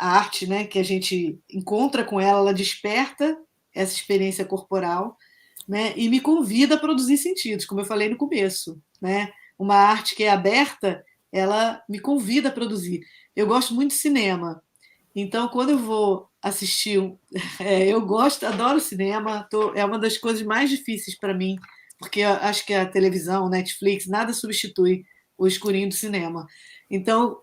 [SPEAKER 3] a arte, né, que a gente encontra com ela, ela desperta essa experiência corporal, né, e me convida a produzir sentidos, como eu falei no começo, né? Uma arte que é aberta, ela me convida a produzir. Eu gosto muito de cinema, então quando eu vou assistir, eu gosto, adoro cinema, é uma das coisas mais difíceis para mim, porque eu acho que a televisão, Netflix, nada substitui o escurinho do cinema. Então,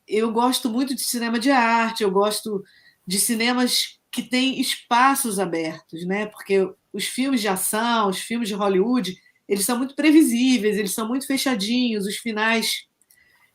[SPEAKER 3] eu gosto muito de cinema de arte, eu gosto de cinemas que têm espaços abertos, né? Porque os filmes de ação, os filmes de Hollywood, eles são muito previsíveis, eles são muito fechadinhos, os finais.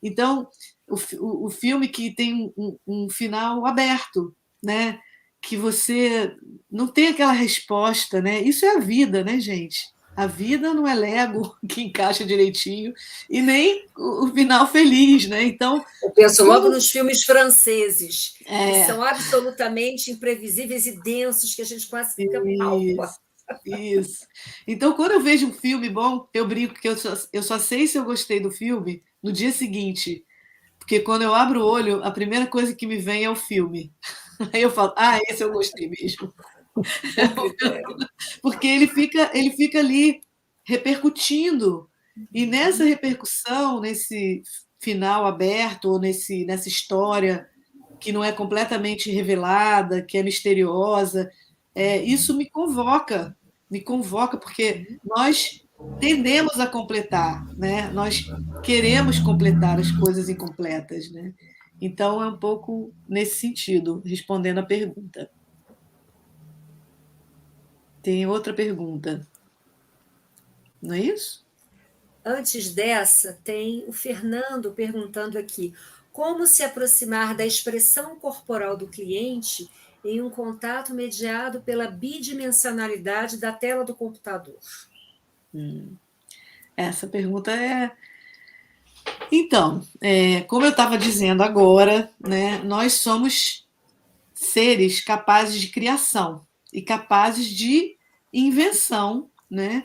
[SPEAKER 3] Então, o filme que tem um final aberto, né? Que você não tem aquela resposta, né? Isso é a vida, né, gente? A vida não é Lego que encaixa direitinho e nem o final feliz, né? Então,
[SPEAKER 1] eu penso logo nos filmes franceses, que são absolutamente imprevisíveis e densos, que a gente quase fica palpa.
[SPEAKER 3] Isso. Então, quando eu vejo um filme bom, eu brinco que eu só sei se eu gostei do filme no dia seguinte, porque quando eu abro o olho, a primeira coisa que me vem é o filme. Aí eu falo, esse eu gostei mesmo. Porque ele fica ali repercutindo. E nessa repercussão, nesse final aberto, ou nessa história que não é completamente revelada, que é misteriosa, isso me convoca, porque nós tendemos a completar, né? Nós queremos completar as coisas incompletas, né? Então, é um pouco nesse sentido, respondendo a pergunta. Tem outra pergunta. Não é isso?
[SPEAKER 1] Antes dessa, tem o Fernando perguntando aqui: como se aproximar da expressão corporal do cliente em um contato mediado pela bidimensionalidade da tela do computador?
[SPEAKER 3] Essa pergunta é... Então, como eu estava dizendo agora, né, nós somos seres capazes de criação e capazes de invenção, né,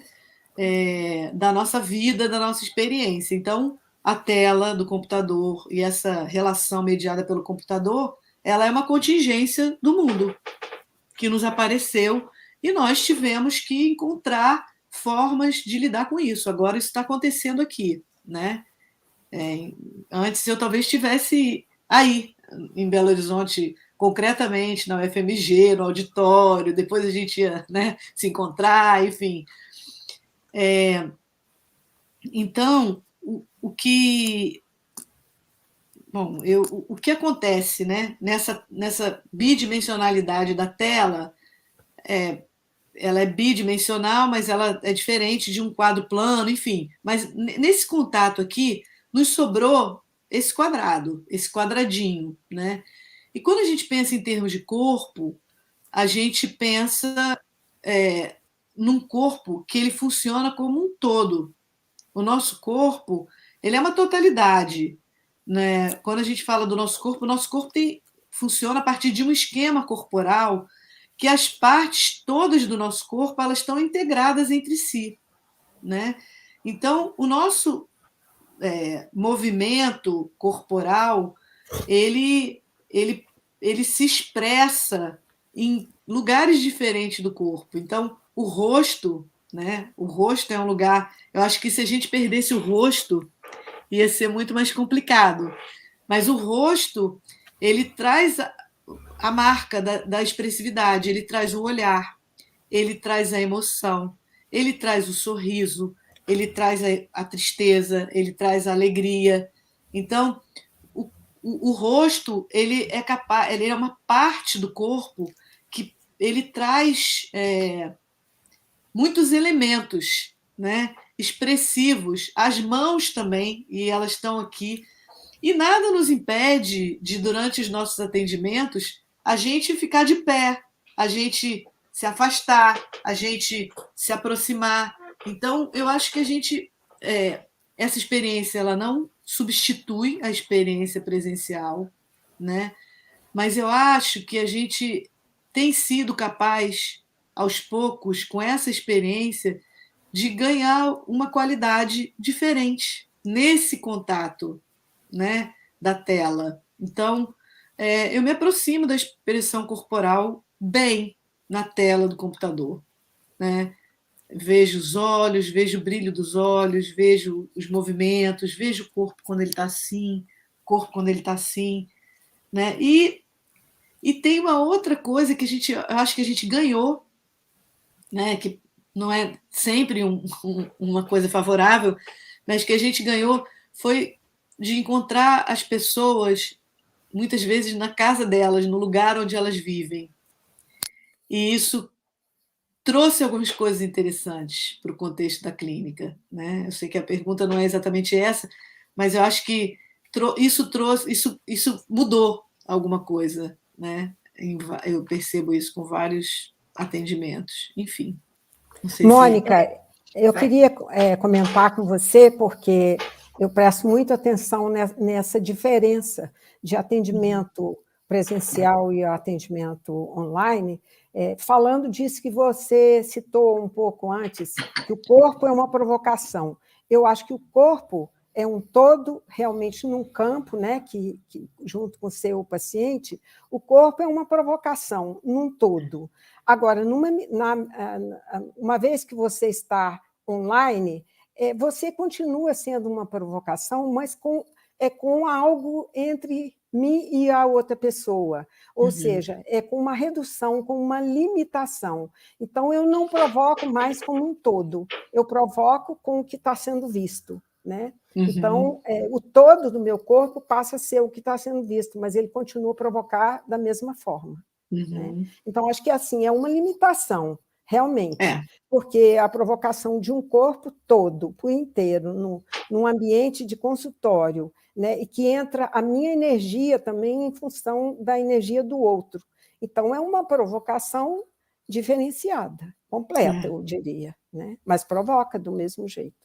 [SPEAKER 3] da nossa vida, da nossa experiência. Então, a tela do computador e essa relação mediada pelo computador, ela é uma contingência do mundo que nos apareceu e nós tivemos que encontrar formas de lidar com isso. Agora isso está acontecendo aqui, né? Antes eu talvez estivesse aí, em Belo Horizonte, concretamente, na UFMG, no auditório, depois a gente ia, né, se encontrar, enfim. Então, o que acontece, né, nessa bidimensionalidade da tela, ela é bidimensional, mas ela é diferente de um quadro plano, enfim. Mas nesse contato aqui, nos sobrou esse quadrado, esse quadradinho, né? E quando a gente pensa em termos de corpo, a gente pensa num corpo que ele funciona como um todo. O nosso corpo, ele é uma totalidade, né? Quando a gente fala do nosso corpo funciona a partir de um esquema corporal que as partes todas do nosso corpo elas estão integradas entre si, né? Então, o nosso movimento corporal ele se expressa em lugares diferentes do corpo. Então, o rosto, né? O rosto é um lugar. Eu acho que se a gente perdesse o rosto, ia ser muito mais complicado. Mas o rosto, ele traz a marca da expressividade, ele traz o olhar, ele traz a emoção, ele traz o sorriso, ele traz a tristeza, ele traz a alegria. Então, o rosto, ele é uma parte do corpo que ele traz muitos elementos, né, expressivos. As mãos também, e elas estão aqui. E nada nos impede de, durante os nossos atendimentos, a gente ficar de pé, a gente se afastar, a gente se aproximar. Então, eu acho que essa experiência ela não substitui a experiência presencial, né? Mas eu acho que a gente tem sido capaz, aos poucos, com essa experiência, de ganhar uma qualidade diferente nesse contato, né, da tela. Então, eu me aproximo da expressão corporal bem na tela do computador, né? Vejo os olhos, vejo o brilho dos olhos, vejo os movimentos, vejo o corpo quando ele está assim, o corpo quando ele está assim, né? E tem uma outra coisa que eu acho que a gente ganhou, né? Que não é sempre uma coisa favorável, mas que a gente ganhou foi de encontrar as pessoas, muitas vezes na casa delas, no lugar onde elas vivem. E isso trouxe algumas coisas interessantes para o contexto da clínica, né? Eu sei que a pergunta não é exatamente essa, mas eu acho que isso mudou alguma coisa, né? Eu percebo isso com vários atendimentos, enfim. Não sei
[SPEAKER 2] Mônica, eu queria comentar com você, porque eu presto muita atenção nessa diferença de atendimento presencial e atendimento online, falando disso que você citou um pouco antes, que o corpo é uma provocação. Eu acho que o corpo é um todo, realmente, num campo, né, que junto com o seu paciente, o corpo é uma provocação, num todo. Agora, uma vez que você está online, você continua sendo uma provocação, mas com algo entre mim e a outra pessoa. Ou seja, é com uma redução, com uma limitação. Então, eu não provoco mais como um todo, eu provoco com o que está sendo visto, né? Então, o todo do meu corpo passa a ser o que está sendo visto, mas ele continua a provocar da mesma forma. Né? Então, acho que assim, é uma limitação, realmente, porque a provocação de um corpo todo, por inteiro, num ambiente de consultório, né? E que entra a minha energia também em função da energia do outro. Então, é uma provocação diferenciada, completa, eu diria, né? Mas provoca do mesmo jeito.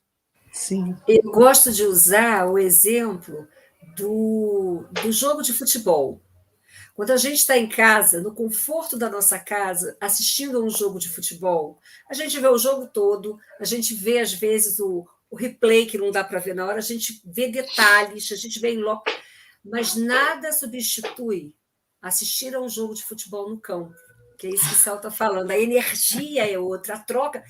[SPEAKER 3] Sim.
[SPEAKER 1] Eu gosto de usar o exemplo do jogo de futebol. Quando a gente está em casa, no conforto da nossa casa, assistindo a um jogo de futebol, a gente vê o jogo todo, a gente vê, às vezes, o replay, que não dá para ver na hora, a gente vê detalhes, a gente vê em loco, mas nada substitui assistir a um jogo de futebol no campo, que é isso que o Sal está falando. A energia é outra, a troca.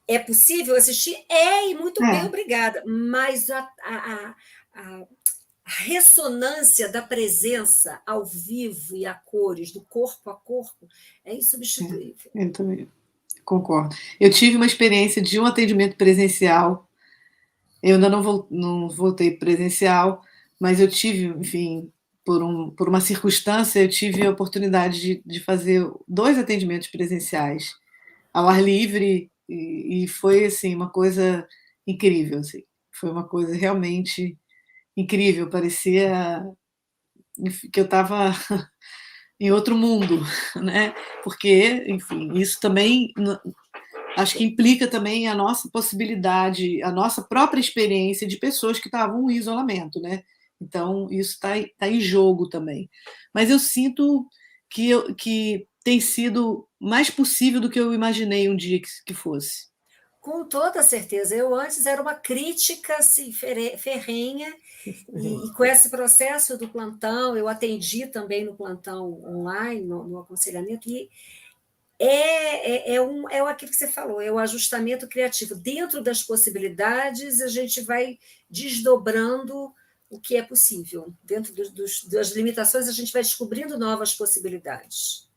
[SPEAKER 1] É possível assistir? E muito bem, obrigada. Mas a ressonância da presença ao vivo e a cores, do corpo a corpo, é insubstituível.
[SPEAKER 3] Eu também concordo. Eu tive uma experiência de um atendimento presencial. Eu ainda não voltei presencial, mas eu tive, enfim, por uma circunstância, eu tive a oportunidade de fazer 2 atendimentos presenciais ao ar livre, e foi assim uma coisa incrível, assim. Foi uma coisa realmente incrível, parecia que eu estava em outro mundo, né? Porque, enfim, isso também acho que implica também a nossa possibilidade, a nossa própria experiência de pessoas que estavam em isolamento, né? Então, isso está em jogo também. Mas eu sinto que tem sido mais possível do que eu imaginei um dia que fosse.
[SPEAKER 1] Com toda certeza. Eu antes era uma crítica assim, ferrenha, e com esse processo do plantão, eu atendi também no plantão online, no aconselhamento, e aquilo que você falou, é o ajustamento criativo. Dentro das possibilidades, a gente vai desdobrando o que é possível. Dentro das limitações, a gente vai descobrindo novas possibilidades.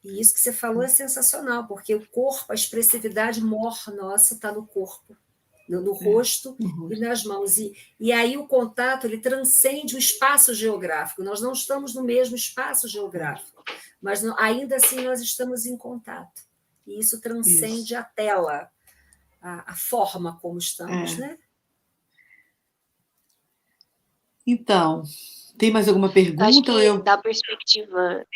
[SPEAKER 1] E isso que você falou é sensacional, porque o corpo, a expressividade maior nossa está no corpo. no rosto e nas mãos. E aí o contato ele transcende o espaço geográfico. Nós não estamos no mesmo espaço geográfico, mas ainda assim nós estamos em contato. E isso transcende a tela, a forma como estamos, né?
[SPEAKER 3] Então, tem mais alguma pergunta?
[SPEAKER 4] Acho que da perspectiva...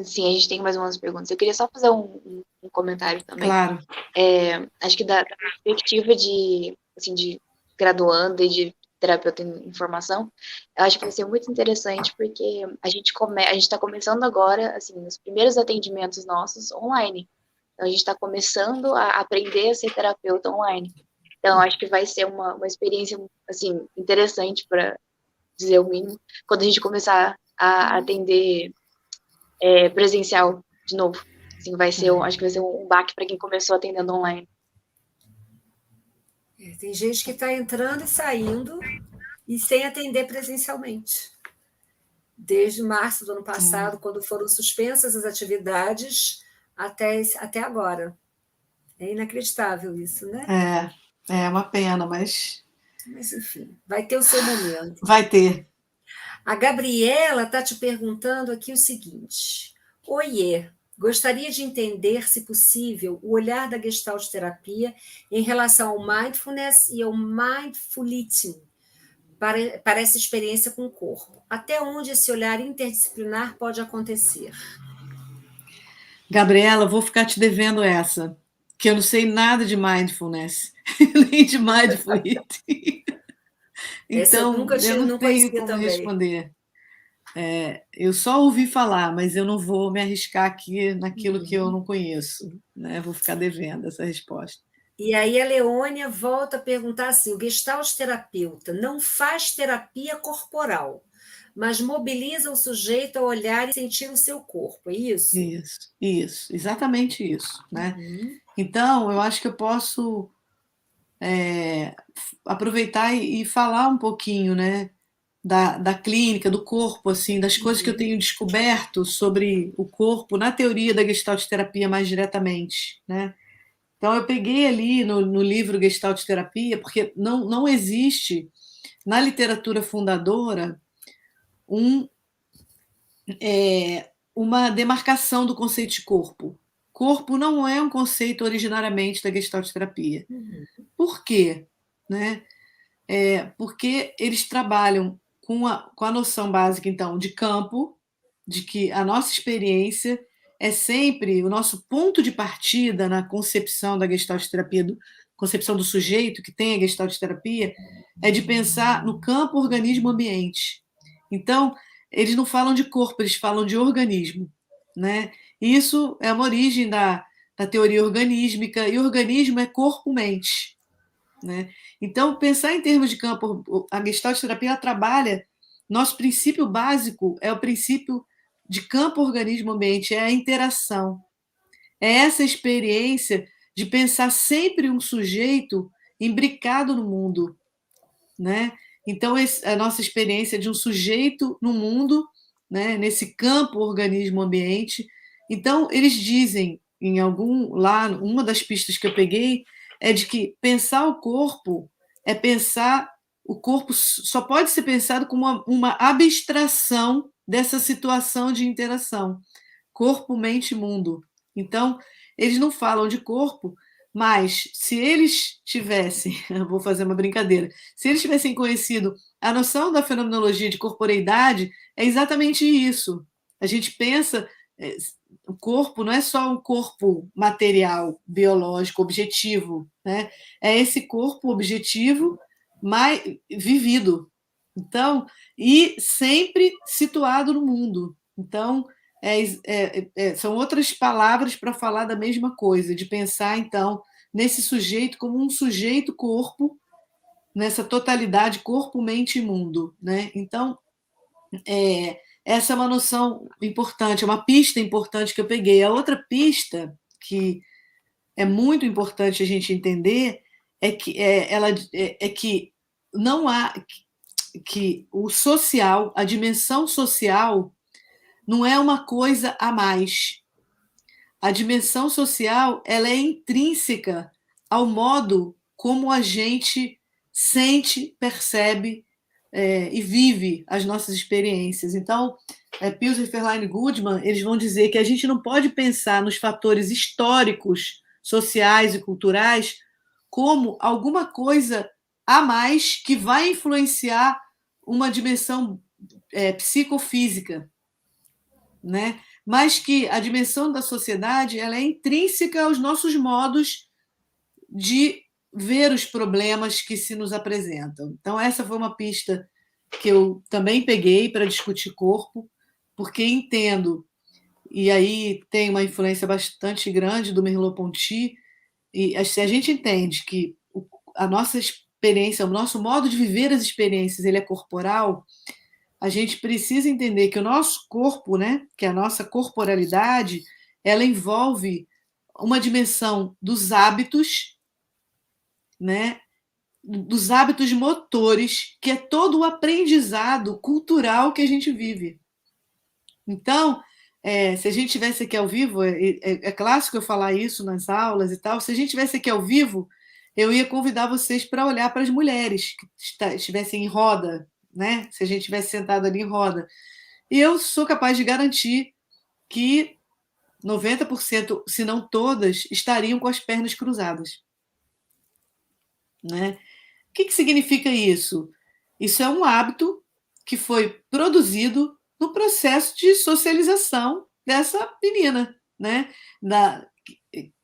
[SPEAKER 4] Sim, a gente tem mais umas perguntas. Eu queria só fazer um comentário também.
[SPEAKER 3] Claro.
[SPEAKER 4] Acho que da perspectiva de graduando e de terapeuta em formação, eu acho que vai ser muito interessante, porque a gente está começando agora, assim, os primeiros atendimentos nossos online. Então, a gente está começando a aprender a ser terapeuta online. Então, acho que vai ser uma experiência, assim, interessante, para dizer o mínimo, quando a gente começar a atender presencial de novo. Assim, acho que vai ser um baque para quem começou atendendo online.
[SPEAKER 1] Tem gente que está entrando e saindo e sem atender presencialmente. Desde março do ano passado, quando foram suspensas as atividades, até agora. É inacreditável isso, né?
[SPEAKER 3] É uma pena, mas...
[SPEAKER 1] Mas, enfim, vai ter o seu momento.
[SPEAKER 3] Vai ter.
[SPEAKER 1] A Gabriela está te perguntando aqui o seguinte. Oiê, gostaria de entender, se possível, o olhar da Gestalt terapia em relação ao mindfulness e ao mindful eating para essa experiência com o corpo. Até onde esse olhar interdisciplinar pode acontecer?
[SPEAKER 3] Gabriela, vou ficar te devendo essa, que eu não sei nada de mindfulness, nem de mindful eating. Então, eu não tenho como também responder. Eu só ouvi falar, mas eu não vou me arriscar aqui naquilo que eu não conheço, né? Vou ficar devendo essa resposta.
[SPEAKER 1] E aí a Leônia volta a perguntar assim, o Gestalt terapeuta não faz terapia corporal, mas mobiliza o sujeito a olhar e sentir o seu corpo, é isso?
[SPEAKER 3] Isso, exatamente isso, né? Então, eu acho que eu posso aproveitar e falar um pouquinho, né, da clínica, do corpo, assim, das coisas que eu tenho descoberto sobre o corpo na teoria da Gestalt terapia mais diretamente, né? Então, eu peguei ali no livro Gestalt terapia, porque não existe na literatura fundadora uma demarcação do conceito de corpo. Corpo não é um conceito originariamente da Gestalt terapia. Por quê? Né? Porque eles trabalham com a noção básica, então, de campo, de que a nossa experiência é sempre o nosso ponto de partida na concepção da Gestalt terapia, concepção do sujeito que tem a Gestalt terapia, é de pensar no campo, organismo, ambiente. Então, eles não falam de corpo, eles falam de organismo, né? Isso é uma origem da teoria organísmica, e organismo é corpo-mente, né? Então, pensar em termos de campo, a Gestalt terapia trabalha, nosso princípio básico é o princípio de campo, organismo, ambiente, é a interação. É essa experiência de pensar sempre um sujeito imbricado no mundo, né? Então, a nossa experiência de um sujeito no mundo, né, nesse campo, organismo, ambiente. Então, eles dizem, uma das pistas que eu peguei, é de que pensar o corpo só pode ser pensado como uma abstração dessa situação de interação, corpo, mente, mundo. Então, eles não falam de corpo, mas se eles tivessem, eu vou fazer uma brincadeira, se eles tivessem conhecido a noção da fenomenologia de corporeidade, é exatamente isso. A gente pensa, o corpo não é só um corpo material, biológico, objetivo, né? É esse corpo objetivo mais vivido. Então, e sempre situado no mundo. Então, são outras palavras para falar da mesma coisa, de pensar, então, nesse sujeito como um sujeito-corpo, nessa totalidade corpo, mente e mundo, né? Então, essa é uma noção importante, é uma pista importante que eu peguei. A outra pista que é muito importante a gente entender é que não há que o social, a dimensão social, não é uma coisa a mais. A dimensão social ela é intrínseca ao modo como a gente sente, percebe e vive as nossas experiências. Então, Peirce e Verlaine Goodman, eles vão dizer que a gente não pode pensar nos fatores históricos, sociais e culturais como alguma coisa a mais que vai influenciar uma dimensão psicofísica, né? Mas que a dimensão da sociedade ela é intrínseca aos nossos modos de ver os problemas que se nos apresentam. Então, essa foi uma pista que eu também peguei para discutir corpo, porque entendo, e aí tem uma influência bastante grande do Merleau-Ponty, e se a gente entende que a nossa experiência, o nosso modo de viver as experiências, ele é corporal, a gente precisa entender que o nosso corpo, né, que a nossa corporalidade, ela envolve uma dimensão dos hábitos, né, dos hábitos motores, que é todo o aprendizado cultural que a gente vive. Então, se a gente tivesse aqui ao vivo, é clássico eu falar isso nas aulas e tal, se a gente tivesse aqui ao vivo, eu ia convidar vocês para olhar para as mulheres que estivessem em roda, né? Se a gente tivesse sentado ali em roda. E eu sou capaz de garantir que 90%, se não todas, estariam com as pernas cruzadas. Né? O que significa isso? Isso é um hábito que foi produzido no processo de socialização dessa menina. Né?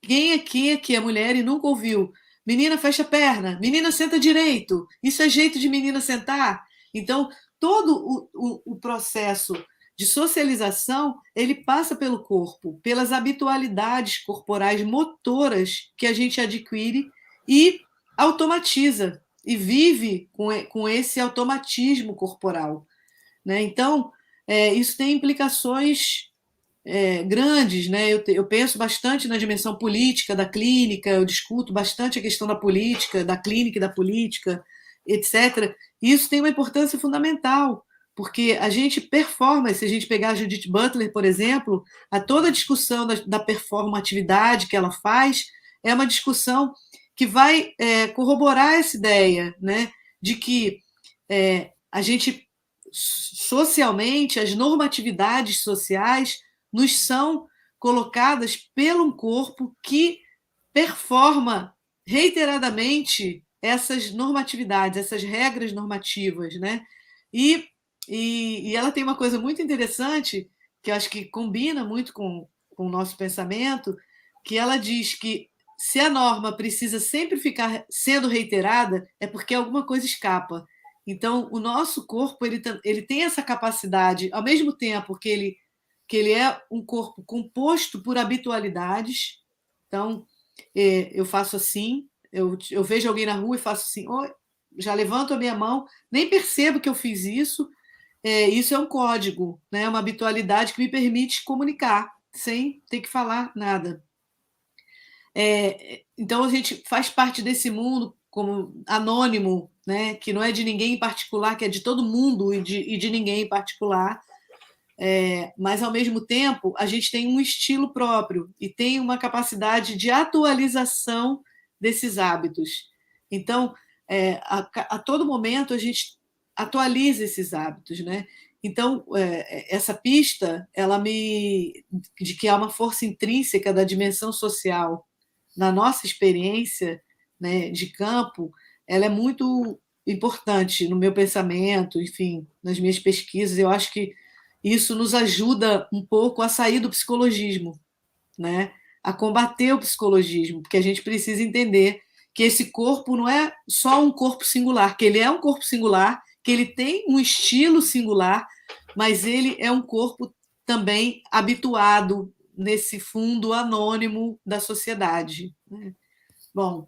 [SPEAKER 3] Quem aqui é mulher e nunca ouviu? Menina, fecha a perna. Menina, senta direito. Isso é jeito de menina sentar? Então, todo o processo de socialização, ele passa pelo corpo, pelas habitualidades corporais motoras que a gente adquire e automatiza, e vive com esse automatismo corporal. Né? Então, isso tem implicações grandes. Né? Eu penso bastante na dimensão política da clínica, eu discuto bastante a questão da política, da clínica e da política, etc. E isso tem uma importância fundamental, porque a gente performa, se a gente pegar a Judith Butler, por exemplo, toda a discussão da performatividade que ela faz é uma discussão que vai corroborar essa ideia, né, de que a gente, socialmente, as normatividades sociais nos são colocadas pelo corpo que performa reiteradamente essas normatividades, essas regras normativas, né? E ela tem uma coisa muito interessante, que eu acho que combina muito com o nosso pensamento, que ela diz que se a norma precisa sempre ficar sendo reiterada, é porque alguma coisa escapa. Então, o nosso corpo ele tem essa capacidade, ao mesmo tempo que ele é um corpo composto por habitualidades. Então, eu faço assim, eu vejo alguém na rua e faço assim, já levanto a minha mão, nem percebo que eu fiz isso. Isso é um código, né? Uma habitualidade que me permite comunicar, sem ter que falar nada. Então, a gente faz parte desse mundo como anônimo, né? Que não é de ninguém em particular, que é de todo mundo e de ninguém em particular. Mas, ao mesmo tempo, a gente tem um estilo próprio e tem uma capacidade de atualização desses hábitos. Então, a todo momento, a gente atualiza esses hábitos. Né? Então, essa pista de que há uma força intrínseca da dimensão social na nossa experiência, né, de campo, ela é muito importante no meu pensamento, enfim, nas minhas pesquisas. Eu acho que isso nos ajuda um pouco a sair do psicologismo, né? A combater o psicologismo, porque a gente precisa entender que esse corpo não é só um corpo singular, que ele é um corpo singular, que ele tem um estilo singular, mas ele é um corpo também habituado nesse fundo anônimo da sociedade. Né? Bom,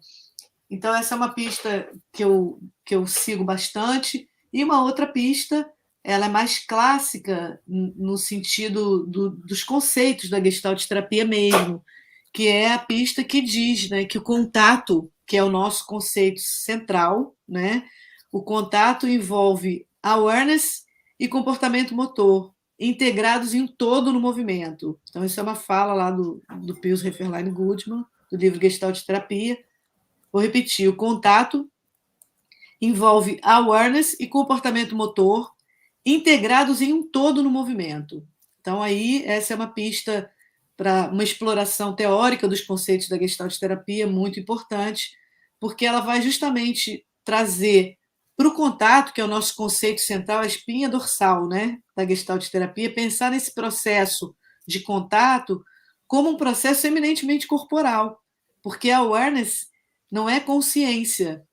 [SPEAKER 3] então essa é uma pista que eu sigo bastante, e uma outra pista, ela é mais clássica no sentido dos conceitos da Gestalt terapia mesmo, que é a pista que diz, né, que o contato, que é o nosso conceito central, né, o contato envolve awareness e comportamento motor, integrados em um todo no movimento. Então, isso é uma fala lá do Peirce e Verlaine Goodman, do livro Gestalt terapia. Vou repetir: o contato envolve awareness e comportamento motor integrados em um todo no movimento. Então, aí, essa é uma pista para uma exploração teórica dos conceitos da Gestalt terapia muito importante, porque ela vai justamente trazer para o contato, que é o nosso conceito central, a espinha dorsal, né, da Gestalt terapia, pensar nesse processo de contato como um processo eminentemente corporal, porque a awareness não é consciência,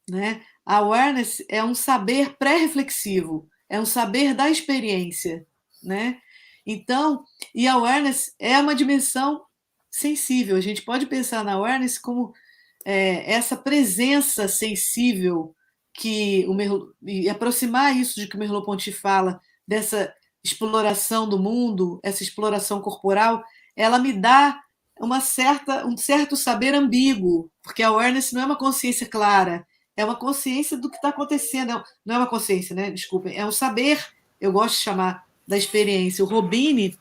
[SPEAKER 3] né? A awareness é um saber pré-reflexivo, é um saber da experiência, né? Então, e a awareness é uma dimensão sensível. A gente pode pensar na awareness como essa presença sensível e aproximar isso de que o Merleau-Ponty fala, dessa exploração do mundo, essa exploração corporal, ela me dá um certo saber ambíguo, porque a awareness não é uma consciência clara, é uma consciência do que está acontecendo. Não é uma consciência, né? Desculpem, é um saber, eu gosto de chamar da experiência. O Robini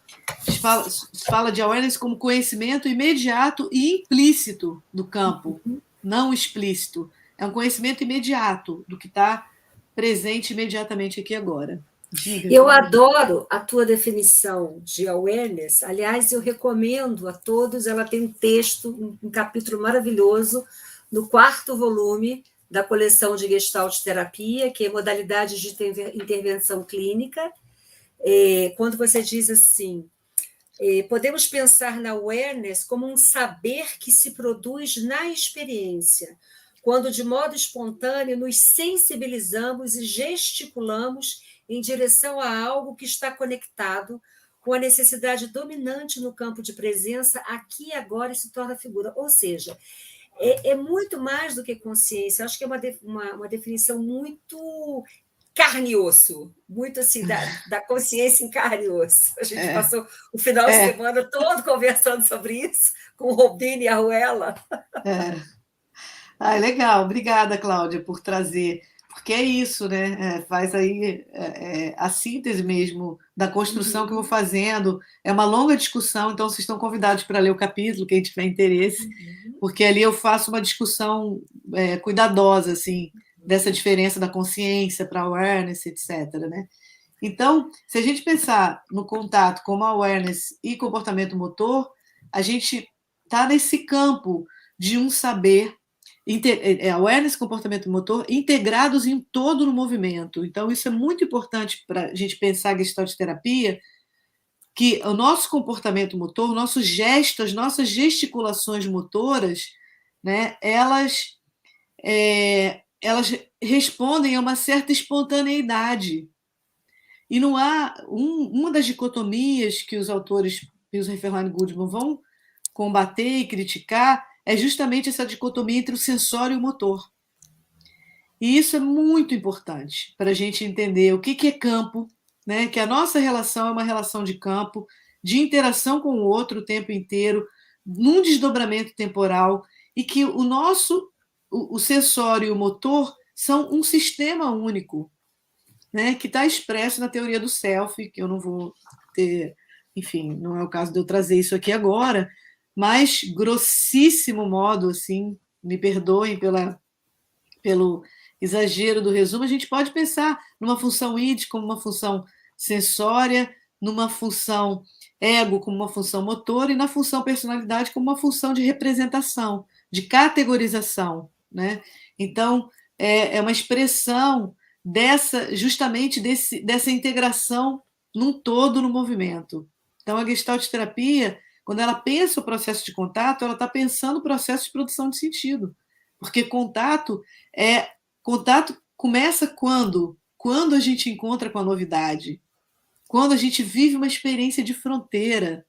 [SPEAKER 3] fala de awareness como conhecimento imediato e implícito do campo, não explícito. É um conhecimento imediato do que está presente imediatamente aqui agora.
[SPEAKER 1] Diga. Eu adoro a tua definição de awareness. Aliás, eu recomendo a todos. Ela tem um texto, um capítulo maravilhoso, no 4º volume da coleção de Gestalt terapia, que é modalidades de intervenção clínica. Quando você diz assim, podemos pensar na awareness como um saber que se produz na experiência, quando de modo espontâneo nos sensibilizamos e gesticulamos em direção a algo que está conectado com a necessidade dominante no campo de presença aqui e agora e se torna figura. Ou seja, é muito mais do que consciência. Eu acho que é uma definição muito carne e osso, muito assim, da consciência em carne e osso. A gente passou o final de semana todo conversando sobre isso, com o Robini e a Ruela.
[SPEAKER 3] Legal, obrigada, Cláudia, por trazer, porque é isso, né? Faz aí a síntese mesmo da construção que eu vou fazendo. É uma longa discussão, então vocês estão convidados para ler o capítulo, quem tiver interesse, porque ali eu faço uma discussão cuidadosa, assim, dessa diferença da consciência para awareness, etc., né? Então, se a gente pensar no contato como awareness e comportamento motor, a gente está nesse campo de um saber, awareness e comportamento motor integrados em todo no movimento. Então, isso é muito importante para a gente pensar a Gestalt terapia, que o nosso comportamento motor, o nosso gesto, as nossas gesticulações motoras, né, elas respondem a uma certa espontaneidade. E não há uma das dicotomias que os autores Pilsner, Ferline e Goodman vão combater e criticar é justamente essa dicotomia entre o sensório e o motor. E isso é muito importante para a gente entender o que é campo, né? Que a nossa relação é uma relação de campo, de interação com o outro o tempo inteiro, num desdobramento temporal, e que o sensório e o motor são um sistema único, né, que está expresso na teoria do self, que eu não vou ter, enfim, não é o caso de eu trazer isso aqui agora, mas, grossíssimo modo, assim, me perdoem pelo exagero do resumo, a gente pode pensar numa função id como uma função sensória, numa função ego como uma função motor e na função personalidade como uma função de representação, de categorização, né? Então, é uma expressão justamente dessa integração num todo no movimento. Então, a Gestalt terapia, quando ela pensa o processo de contato, ela está pensando o processo de produção de sentido. Porque contato começa quando a gente encontra com a novidade, quando a gente vive uma experiência de fronteira.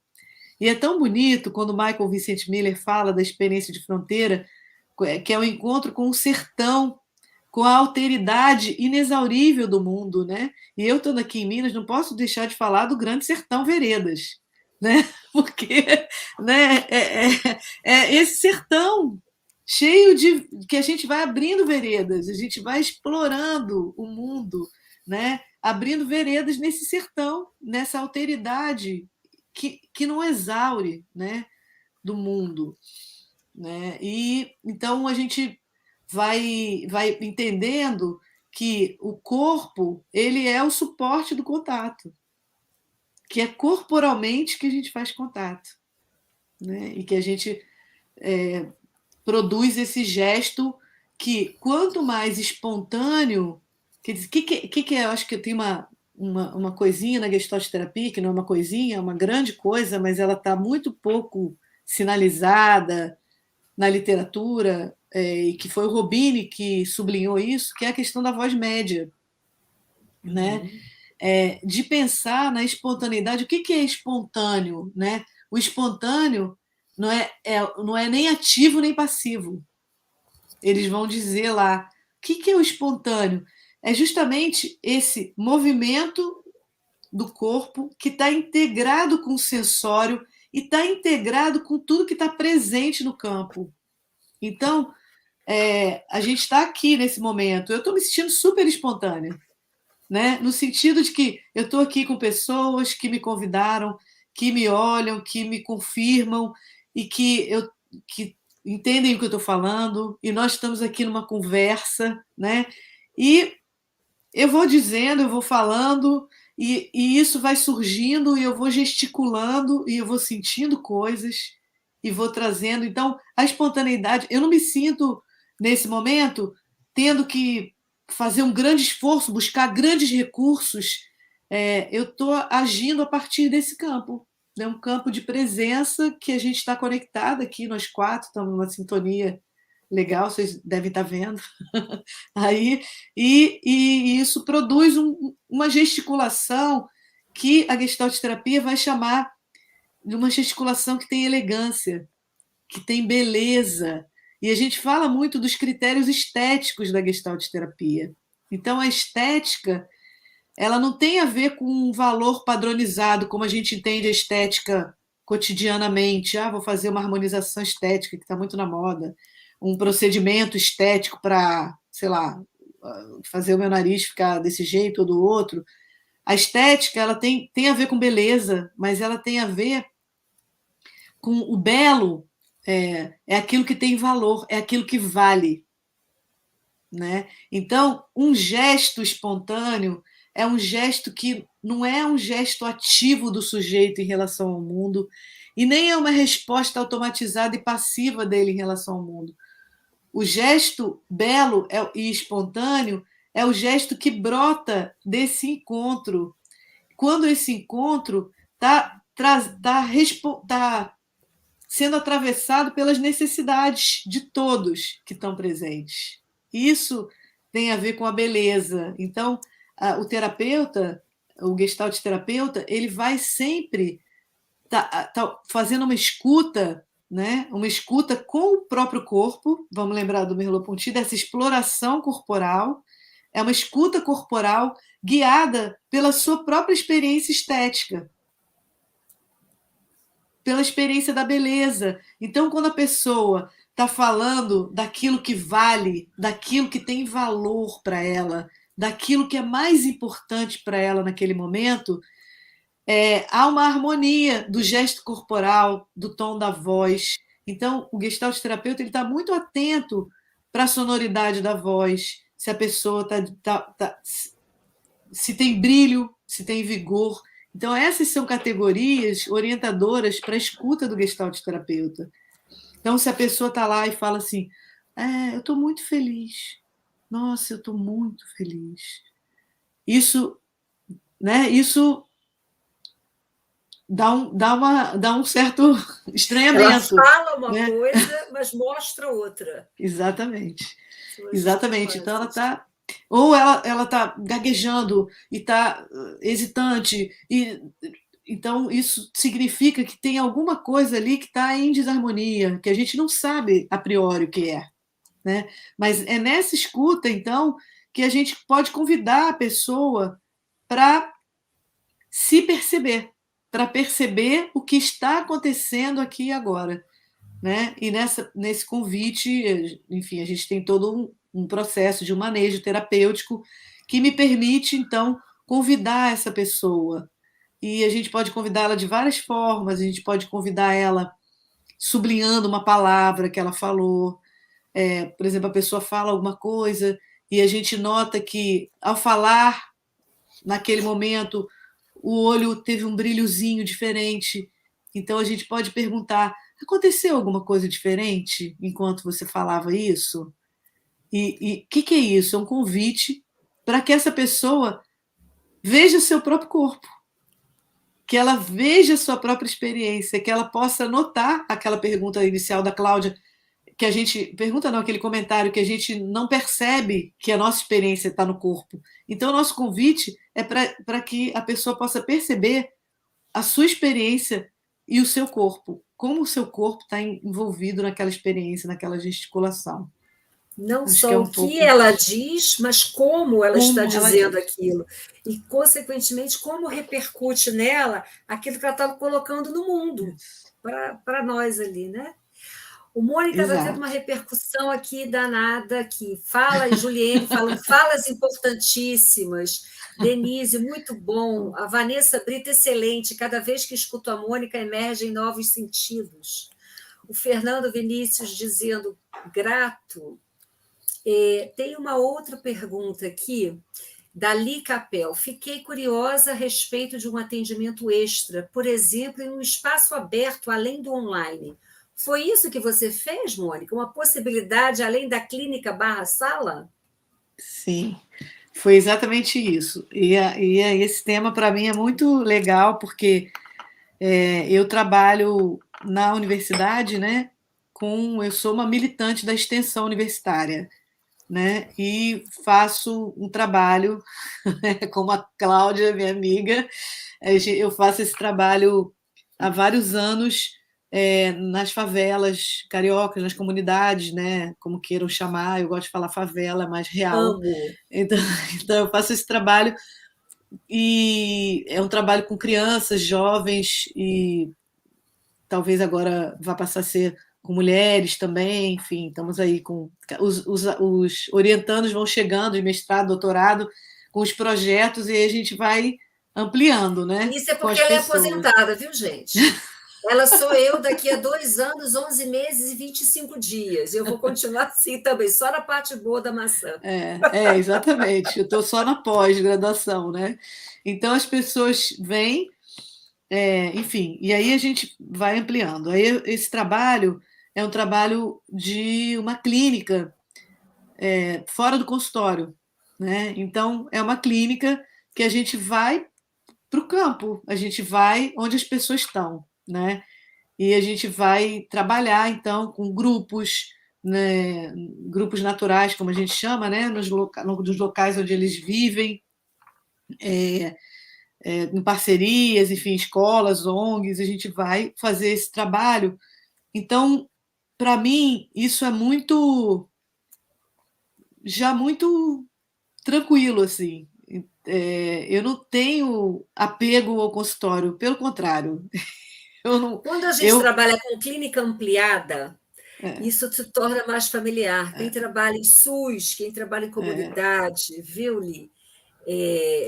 [SPEAKER 3] E é tão bonito quando Michael Vincent Miller fala da experiência de fronteira, que é o encontro com o sertão, com a alteridade inexaurível do mundo, né? E eu, estando aqui em Minas, não posso deixar de falar do Grande Sertão Veredas, né? Porque, né, esse sertão cheio de que a gente vai abrindo veredas, a gente vai explorando o mundo, né? Abrindo veredas nesse sertão, nessa alteridade que não exaure, né, do mundo, né? E então a gente vai entendendo que o corpo ele é o suporte do contato, que é corporalmente que a gente faz contato, né? E que a gente produz esse gesto que, quanto mais espontâneo, quer dizer, que é? Eu acho que tem uma coisinha na Gestalt terapia, que não é uma coisinha, é uma grande coisa, mas ela está muito pouco sinalizada na literatura, e que foi o Robini que sublinhou isso, que é a questão da voz média, né? De pensar na espontaneidade. O que é espontâneo, né? O espontâneo não é nem ativo nem passivo. Eles vão dizer lá, o que é o espontâneo? É justamente esse movimento do corpo que está integrado com o sensório e está integrado com tudo que está presente no campo. Então, a gente está aqui nesse momento. Eu estou me sentindo super espontânea, né? No sentido de que eu estou aqui com pessoas que me convidaram, que me olham, que me confirmam e que entendem o que eu estou falando, e nós estamos aqui numa conversa, né? E eu vou dizendo, eu vou falando, e isso vai surgindo, e eu vou gesticulando, e eu vou sentindo coisas, e vou trazendo. Então, a espontaneidade, eu não me sinto, nesse momento, tendo que fazer um grande esforço, buscar grandes recursos. Eu estou agindo a partir desse campo. É um campo de presença que a gente está conectado aqui, nós quatro, estamos numa sintonia legal, vocês devem estar vendo. Aí, e isso produz uma gesticulação que a Gestalt terapia vai chamar de uma gesticulação que tem elegância, que tem beleza. E a gente fala muito dos critérios estéticos da Gestalt terapia. Então, a estética ela não tem a ver com um valor padronizado, como a gente entende a estética cotidianamente. Vou fazer uma harmonização estética, que está muito na moda, um procedimento estético para, sei lá, fazer o meu nariz ficar desse jeito ou do outro. A estética ela tem a ver com beleza, mas ela tem a ver com o belo, é aquilo que tem valor, é aquilo que vale. Né? Então, um gesto espontâneo é um gesto que não é um gesto ativo do sujeito em relação ao mundo e nem é uma resposta automatizada e passiva dele em relação ao mundo. O gesto belo e espontâneo é o gesto que brota desse encontro. Quando esse encontro está sendo atravessado pelas necessidades de todos que estão presentes. Isso tem a ver com a beleza. Então, o terapeuta, o Gestalt terapeuta, ele vai sempre tá fazendo uma escuta, né? Uma escuta com o próprio corpo. Vamos lembrar do Merleau-Ponty, dessa exploração corporal. É uma escuta corporal guiada pela sua própria experiência estética, pela experiência da beleza. Então, quando a pessoa está falando daquilo que vale, daquilo que tem valor para ela, daquilo que é mais importante para ela naquele momento, há uma harmonia do gesto corporal, do tom da voz. Então, o Gestalt terapeuta está muito atento para a sonoridade da voz, se a pessoa se tem brilho, se tem vigor. Então, essas são categorias orientadoras para a escuta do Gestalt terapeuta. Então, se a pessoa está lá e fala assim, eu estou muito feliz. Nossa, eu estou muito feliz. Isso, né, isso dá um certo estranhamento.
[SPEAKER 1] Ela fala uma coisa, mas mostra outra.
[SPEAKER 3] Exatamente. Exatamente. Então, ela está... Ou ela está gaguejando e está hesitante. Então, isso significa que tem alguma coisa ali que está em desarmonia, que a gente não sabe a priori o que é. Né? Mas é nessa escuta, então, que a gente pode convidar a pessoa para se perceber, para perceber o que está acontecendo aqui e agora. Né? E nesse convite, enfim, a gente tem todo um processo de um manejo terapêutico que me permite, então, convidar essa pessoa. E a gente pode convidá-la de várias formas, a gente pode convidar ela sublinhando uma palavra que ela falou, por exemplo, a pessoa fala alguma coisa e a gente nota que, ao falar, naquele momento, o olho teve um brilhozinho diferente. Então, a gente pode perguntar: aconteceu alguma coisa diferente enquanto você falava isso? E o que é isso? É um convite para que essa pessoa veja o seu próprio corpo, que ela veja a sua própria experiência, que ela possa notar aquela pergunta inicial da Cláudia, que a gente pergunta, não, aquele comentário que a gente não percebe que a nossa experiência está no corpo. Então, o nosso convite é para que a pessoa possa perceber a sua experiência e o seu corpo, como o seu corpo está envolvido naquela experiência, naquela gesticulação.
[SPEAKER 1] Não
[SPEAKER 3] Acho
[SPEAKER 1] só
[SPEAKER 3] que é
[SPEAKER 1] o que ela diz, mas como ela está dizendo aquilo. E, consequentemente, como repercute nela aquilo que ela estava colocando no mundo, para nós ali, né? O Mônica está tendo uma repercussão aqui danada, aqui. Fala, Juliene, falam falas importantíssimas. Denise, muito bom. A Vanessa Brito, excelente. Cada vez que escuto a Mônica, emergem novos sentidos. O Fernando Vinícius dizendo grato. Tem uma outra pergunta aqui, da Li Capel. Fiquei curiosa a respeito de um atendimento extra, por exemplo, em um espaço aberto além do online. Foi isso que você fez, Mônica? Uma possibilidade além da clínica /sala?
[SPEAKER 3] Sim, foi exatamente isso. Esse tema, para mim, é muito legal, porque eu trabalho na universidade, né? Eu sou uma militante da extensão universitária, né? E faço um trabalho, como a Cláudia, minha amiga, eu faço esse trabalho há vários anos nas favelas cariocas, nas comunidades, né? Como queiram chamar, eu gosto de falar favela, mais real.
[SPEAKER 1] Amo.
[SPEAKER 3] Então, eu faço esse trabalho e é um trabalho com crianças, jovens e talvez agora vá passar a ser com mulheres também, enfim, estamos aí com os orientandos vão chegando de mestrado, doutorado, com os projetos e aí a gente vai ampliando, né?
[SPEAKER 1] Isso é porque ela é aposentada, viu, gente? Ela sou eu daqui a 2 anos, 11 meses e 25 dias. Eu vou continuar assim também, só na parte boa da maçã.
[SPEAKER 3] Exatamente. Eu estou só na pós-graduação, né? Então as pessoas vêm, enfim, e aí a gente vai ampliando. Aí esse trabalho é um trabalho de uma clínica fora do consultório, né? Então é uma clínica que a gente vai para o campo, a gente vai onde as pessoas estão, né? E a gente vai trabalhar então com grupos, né, grupos naturais, como a gente chama, né, nos locais onde eles vivem, em parcerias, enfim, escolas, ONGs, a gente vai fazer esse trabalho. Então, para mim, isso é muito tranquilo, assim. Eu não tenho apego ao consultório, pelo contrário.
[SPEAKER 1] Quando a gente trabalha com clínica ampliada, isso se torna mais familiar. Quem trabalha em SUS, quem trabalha em comunidade, viu, Li?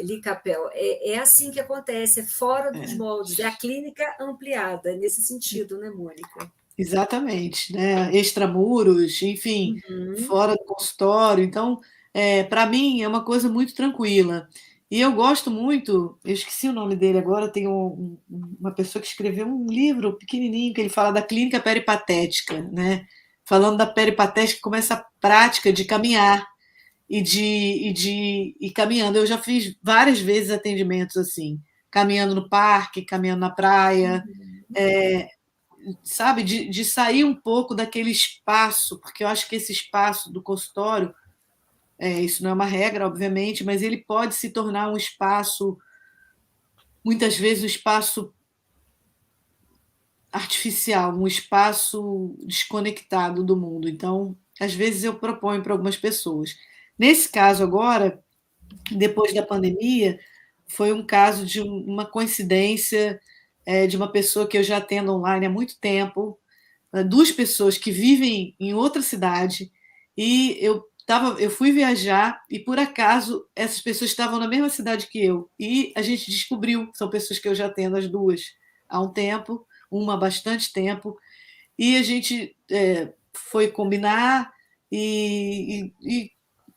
[SPEAKER 1] Li Capel, é assim que acontece, é fora dos moldes, é a clínica ampliada, nesse sentido, né, Mônica?
[SPEAKER 3] Exatamente, né? Extramuros, enfim, fora do consultório. Então, para mim, é uma coisa muito tranquila. E eu gosto muito, eu esqueci o nome dele agora, tem uma pessoa que escreveu um livro pequenininho que ele fala da clínica peripatética, né? Falando da peripatética, como essa prática de caminhar e ir caminhando. Eu já fiz várias vezes atendimentos assim, caminhando no parque, caminhando na praia, sabe, de sair um pouco daquele espaço, porque eu acho que esse espaço do consultório, isso não é uma regra, obviamente, mas ele pode se tornar um espaço, muitas vezes, um espaço artificial, um espaço desconectado do mundo. Então, às vezes eu proponho para algumas pessoas. Nesse caso agora, depois da pandemia, foi um caso de uma coincidência de uma pessoa que eu já atendo online há muito tempo, 2 pessoas que vivem em outra cidade, e eu fui viajar e, por acaso, essas pessoas estavam na mesma cidade que eu, e a gente descobriu, são pessoas que eu já atendo as 2 há um tempo, uma há bastante tempo, e a gente foi combinar, e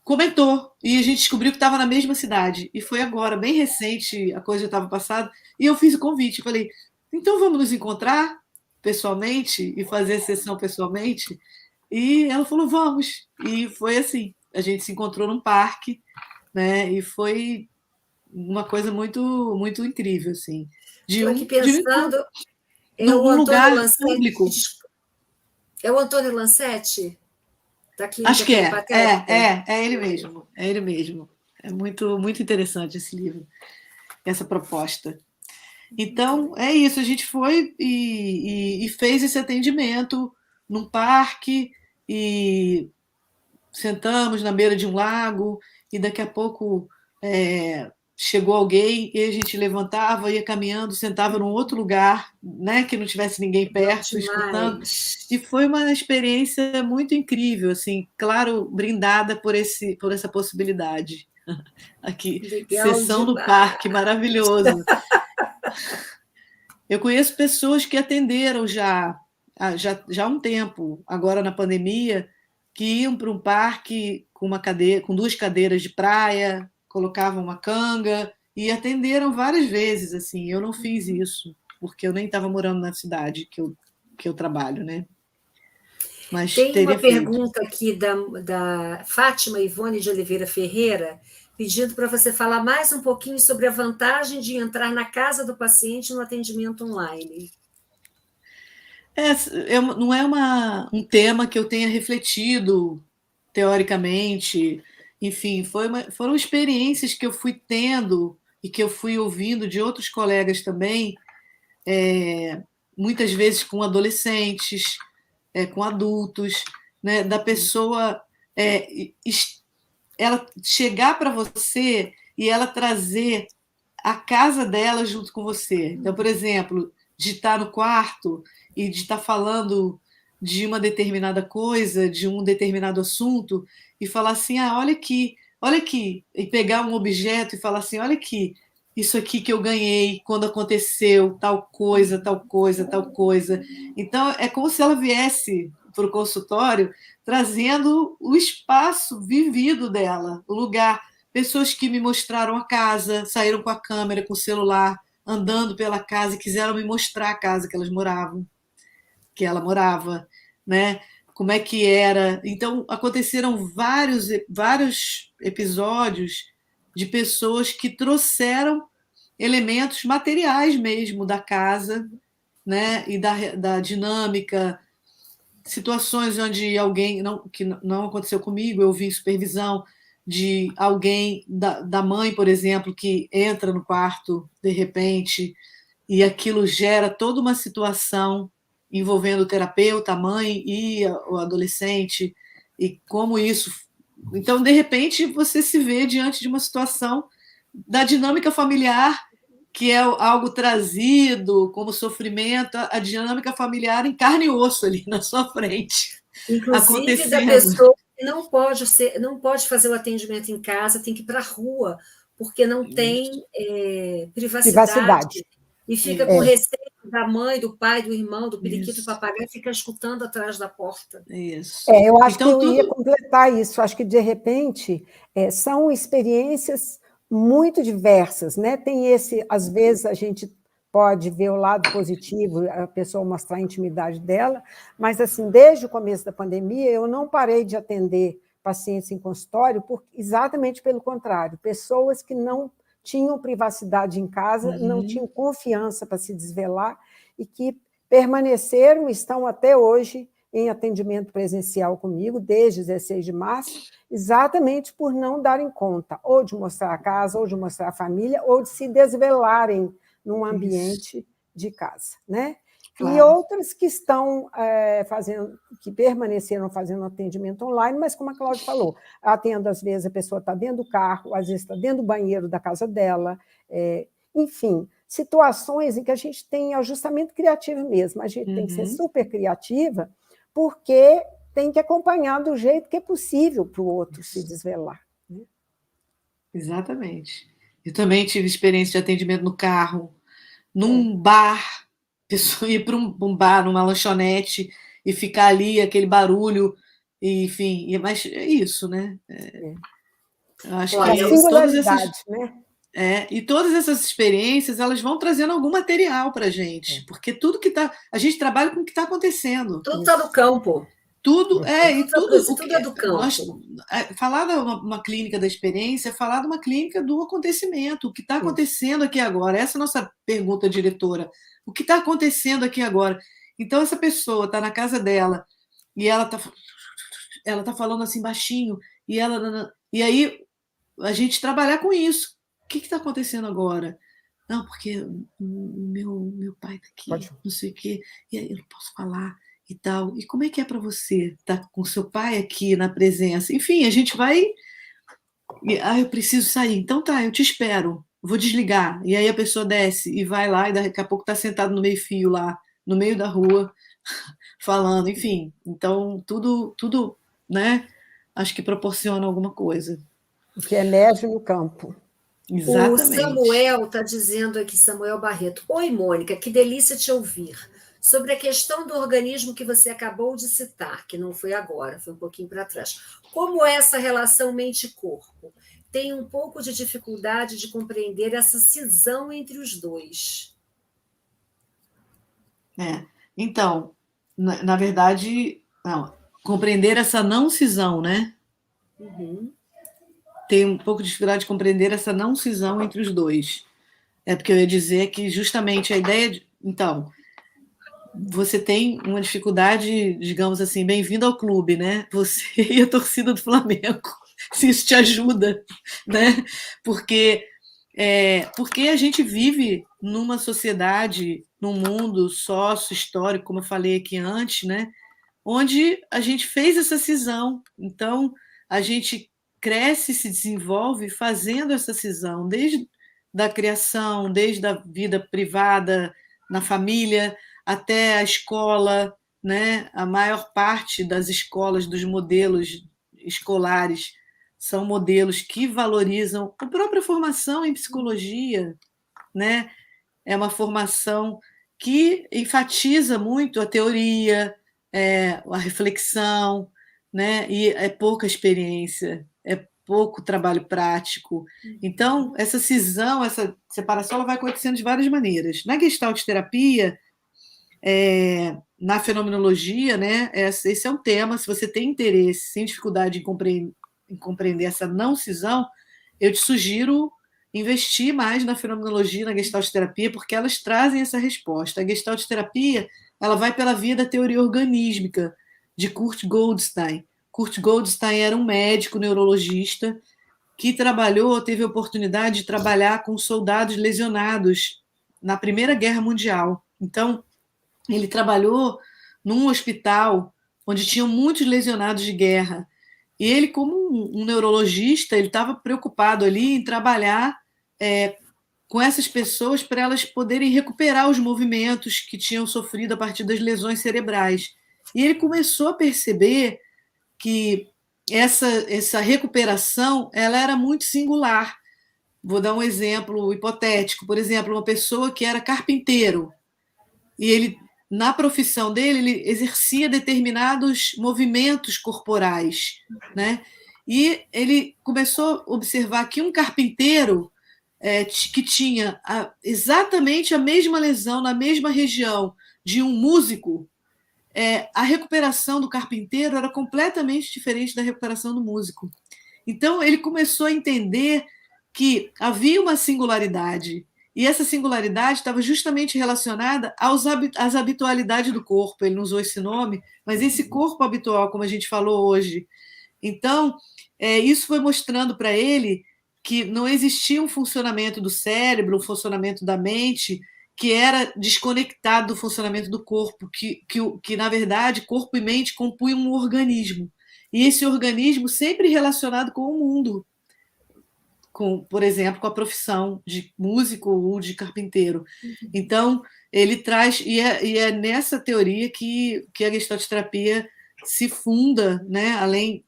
[SPEAKER 3] comentou. E a gente descobriu que estava na mesma cidade. E foi agora, bem recente, a coisa já estava passada, e eu fiz o convite. Falei, então vamos nos encontrar pessoalmente e fazer a sessão pessoalmente? E ela falou, vamos. E foi assim, a gente se encontrou num parque, né? E foi uma coisa muito, muito incrível, assim.
[SPEAKER 1] Estou aqui pensando, é o
[SPEAKER 3] num
[SPEAKER 1] Antônio
[SPEAKER 3] lugar
[SPEAKER 1] Lancetti.
[SPEAKER 3] público.
[SPEAKER 1] É o Antônio Lancetti? Da
[SPEAKER 3] Acho
[SPEAKER 1] Clínica
[SPEAKER 3] que
[SPEAKER 1] Peripatética?
[SPEAKER 3] é ele mesmo, é ele mesmo. É muito, muito interessante esse livro, essa proposta. Então, é isso, a gente foi e fez esse atendimento num parque e sentamos na beira de um lago e daqui a pouco chegou alguém e a gente levantava, ia caminhando, sentava num outro lugar, né, que não tivesse ninguém perto, escutando. E foi uma experiência muito incrível, assim, claro, brindada por essa possibilidade. Aqui,
[SPEAKER 1] Legal
[SPEAKER 3] sessão no
[SPEAKER 1] demais.
[SPEAKER 3] parque, maravilhoso. Eu conheço pessoas que atenderam já há um tempo, agora na pandemia, que iam para um parque com 2 cadeiras de praia, colocavam uma canga e atenderam várias vezes. Assim, eu não fiz isso porque eu nem estava morando na cidade que eu trabalho, né? Mas
[SPEAKER 1] Tem
[SPEAKER 3] teria
[SPEAKER 1] uma
[SPEAKER 3] feito.
[SPEAKER 1] pergunta aqui da Fátima Ivone de Oliveira Ferreira, pedindo para você falar mais um pouquinho sobre a vantagem de entrar na casa do paciente no atendimento online.
[SPEAKER 3] Não é um tema que eu tenha refletido teoricamente. Enfim, foram experiências que eu fui tendo e que eu fui ouvindo de outros colegas também, muitas vezes com adolescentes, com adultos, né, da pessoa ela chegar para você e ela trazer a casa dela junto com você. Então, por exemplo, de estar no quarto e de estar falando de uma determinada coisa, de um determinado assunto, e falar assim: ah, olha aqui, e pegar um objeto e falar assim: olha aqui, isso aqui que eu ganhei quando aconteceu tal coisa, tal coisa, tal coisa. Então, é como se ela viesse para o consultório trazendo o espaço vivido dela, o lugar. Pessoas que me mostraram a casa, saíram com a câmera, com o celular, andando pela casa e quiseram me mostrar a casa que que ela morava, né? Como é que era. Então, aconteceram vários episódios de pessoas que trouxeram elementos materiais mesmo da casa, né? E da dinâmica, situações onde alguém, que não aconteceu comigo, eu vi em supervisão, de alguém, da mãe, por exemplo, que entra no quarto de repente e aquilo gera toda uma situação envolvendo o terapeuta, a mãe e o adolescente, e como isso. Então, de repente, você se vê diante de uma situação da dinâmica familiar, que é algo trazido como sofrimento, a dinâmica familiar em carne e osso ali na sua frente.
[SPEAKER 1] Inclusive da pessoa que não pode fazer o atendimento em casa, tem que ir para a rua, porque não tem privacidade. E fica com receio da mãe, do pai, do irmão, do periquito, do papagaio, fica escutando atrás da porta.
[SPEAKER 3] Isso.
[SPEAKER 2] Eu acho então, que eu ia completar isso. Acho que, de repente, são experiências muito diversas, né? Tem às vezes a gente pode ver o lado positivo, a pessoa mostrar a intimidade dela, mas, assim, desde o começo da pandemia, eu não parei de atender pacientes em consultório, exatamente pelo contrário, pessoas que não tinham privacidade em casa, não tinham confiança para se desvelar e que permaneceram, estão até hoje em atendimento presencial comigo, desde 16 de março, exatamente por não darem conta, ou de mostrar a casa, ou de mostrar a família, ou de se desvelarem num ambiente de casa, né? Claro. E outras que estão que permaneceram fazendo atendimento online, mas como a Cláudia falou, atendo, às vezes, a pessoa está dentro do carro, às vezes está dentro do banheiro da casa dela, enfim, situações em que a gente tem ajustamento criativo mesmo, a gente tem que ser super criativa, porque tem que acompanhar do jeito que é possível para o outro se desvelar. Né?
[SPEAKER 3] Exatamente. Eu também tive experiência de atendimento no carro, num bar, pessoa ir para um bar, numa lanchonete, e ficar ali, aquele barulho, enfim, mas é isso, né? Eu acho
[SPEAKER 2] a
[SPEAKER 3] que
[SPEAKER 2] singularidade, né?
[SPEAKER 3] E todas essas experiências, elas vão trazendo algum material para a gente, porque tudo que está... A gente trabalha com o que está acontecendo.
[SPEAKER 1] Tudo está no campo.
[SPEAKER 3] Tudo, e tudo...
[SPEAKER 1] Tudo é do campo.
[SPEAKER 3] Falar de uma clínica da experiência é falar de uma clínica do acontecimento, o que está acontecendo aqui agora. Essa é a nossa pergunta, diretora. O que está acontecendo aqui agora? Então, essa pessoa está na casa dela e ela tá falando assim baixinho, e aí a gente trabalhar com isso. O que está acontecendo agora? Não, porque o meu pai está aqui, não sei o quê, e aí eu não posso falar e tal. E como é que é para você estar com seu pai aqui na presença? Enfim, a gente vai... eu preciso sair. Então tá, eu te espero, vou desligar. E aí a pessoa desce e vai lá, e daqui a pouco está sentado no meio-fio lá, no meio da rua, falando, enfim. Então, tudo, né? Acho que proporciona alguma coisa.
[SPEAKER 2] O que emerge no campo.
[SPEAKER 3] Exatamente.
[SPEAKER 1] O Samuel está dizendo aqui, Samuel Barreto. Oi, Mônica, que delícia te ouvir. Sobre a questão do organismo que você acabou de citar, que não foi agora, foi um pouquinho para trás. Como é essa relação mente-corpo? Tenho um pouco de dificuldade de compreender essa cisão entre os dois.
[SPEAKER 3] Então, na verdade, não, compreender essa não cisão, né? Tem um pouco de dificuldade de compreender essa não cisão entre os dois. É porque eu ia dizer que justamente a ideia de... Então, você tem uma dificuldade, digamos assim, bem-vindo ao clube, né? Você e a torcida do Flamengo, se isso te ajuda, né? Porque a gente vive numa sociedade, num mundo sócio-histórico, como eu falei aqui antes, né? Onde a gente fez essa cisão. Então, a gente cresce e se desenvolve fazendo essa cisão, desde da criação, desde a vida privada, na família, até a escola, né? A maior parte das escolas, dos modelos escolares, são modelos que valorizam a própria formação em psicologia, né? É uma formação que enfatiza muito a teoria, a reflexão, né? E é pouca experiência, é pouco trabalho prático. Então, essa cisão, essa separação, ela vai acontecendo de várias maneiras. Na Gestalt terapia, na fenomenologia, né? Esse é um tema. Se você tem interesse, sem dificuldade em compreender essa não cisão, eu te sugiro investir mais na fenomenologia, na Gestalt terapia, porque elas trazem essa resposta. A Gestalt terapia, ela vai pela via da teoria organísmica de Kurt Goldstein. Kurt Goldstein era um médico neurologista que teve a oportunidade de trabalhar com soldados lesionados na Primeira Guerra Mundial. Então, ele trabalhou num hospital onde tinham muitos lesionados de guerra. E ele, como um neurologista, ele estava preocupado ali em trabalhar com essas pessoas para elas poderem recuperar os movimentos que tinham sofrido a partir das lesões cerebrais. E ele começou a perceber que essa recuperação ela era muito singular. Vou dar um exemplo hipotético. Por exemplo, uma pessoa que era carpinteiro e ele, na profissão dele, ele exercia determinados movimentos corporais, né? E ele começou a observar que um carpinteiro que tinha exatamente a mesma lesão na mesma região de um músico, a recuperação do carpinteiro era completamente diferente da recuperação do músico. Então, ele começou a entender que havia uma singularidade, e essa singularidade estava justamente relacionada às habitualidades do corpo. Ele não usou esse nome, mas esse corpo habitual, como a gente falou hoje. Então, isso foi mostrando para ele que não existia um funcionamento do cérebro, um funcionamento da mente que era desconectado do funcionamento do corpo, que na verdade, corpo e mente compunham um organismo. E esse organismo sempre relacionado com o mundo, por exemplo, com a profissão de músico ou de carpinteiro. Então, ele traz, e é nessa teoria que a Gestalt terapia se funda, né, além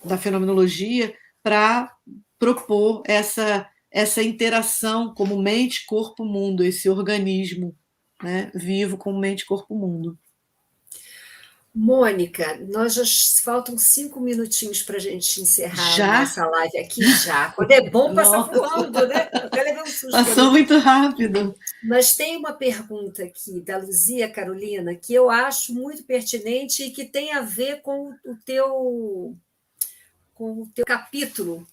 [SPEAKER 3] da fenomenologia, para propor essa interação como mente, corpo, mundo, esse organismo, né, vivo como mente, corpo, mundo.
[SPEAKER 1] Mônica, nós já faltam 5 minutinhos para a gente encerrar a
[SPEAKER 3] Já?
[SPEAKER 1] nossa live aqui já. Quando é bom, passa
[SPEAKER 3] Nossa,
[SPEAKER 1] voando, né? Até levei um susto
[SPEAKER 3] passou
[SPEAKER 1] ali.
[SPEAKER 3] muito rápido.
[SPEAKER 1] Mas tem uma pergunta aqui da Luzia Carolina que eu acho muito pertinente e que tem a ver com o teu capítulo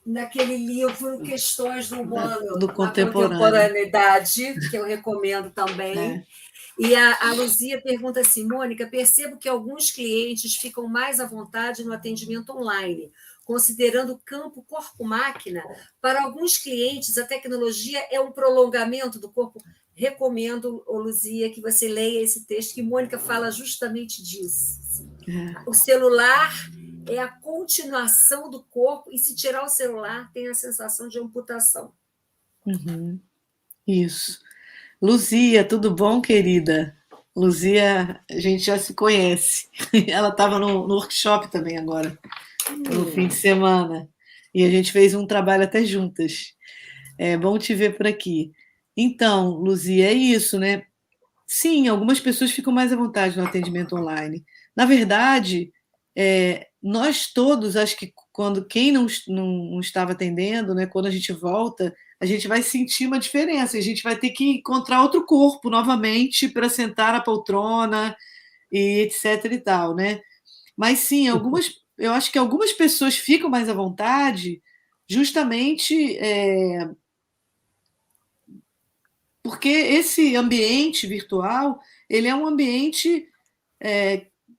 [SPEAKER 1] naquele livro Questões do Humano
[SPEAKER 3] Do
[SPEAKER 1] na
[SPEAKER 3] contemporâneo.
[SPEAKER 1] Contemporaneidade, que eu recomendo também. E a Luzia pergunta assim, Mônica, percebo que alguns clientes ficam mais à vontade no atendimento online, considerando o campo corpo-máquina. Para alguns clientes, a tecnologia é um prolongamento do corpo. Recomendo, Luzia, que você leia esse texto, que Mônica fala justamente disso. O celular é a continuação do corpo, e se tirar o celular, tem a sensação de amputação.
[SPEAKER 3] Uhum. Isso. Luzia, tudo bom, querida? Luzia, a gente já se conhece. Ela estava no workshop também agora, no fim de semana. E a gente fez um trabalho até juntas. É bom te ver por aqui. Então, Luzia, é isso, né? Sim, algumas pessoas ficam mais à vontade no atendimento online. Na verdade, nós todos, acho que quando quem não estava atendendo, né, quando a gente volta, a gente vai sentir uma diferença. A gente vai ter que encontrar outro corpo novamente para sentar na poltrona e etc e tal, né? Mas sim, eu acho que algumas pessoas ficam mais à vontade justamente porque esse ambiente virtual, ele é um ambiente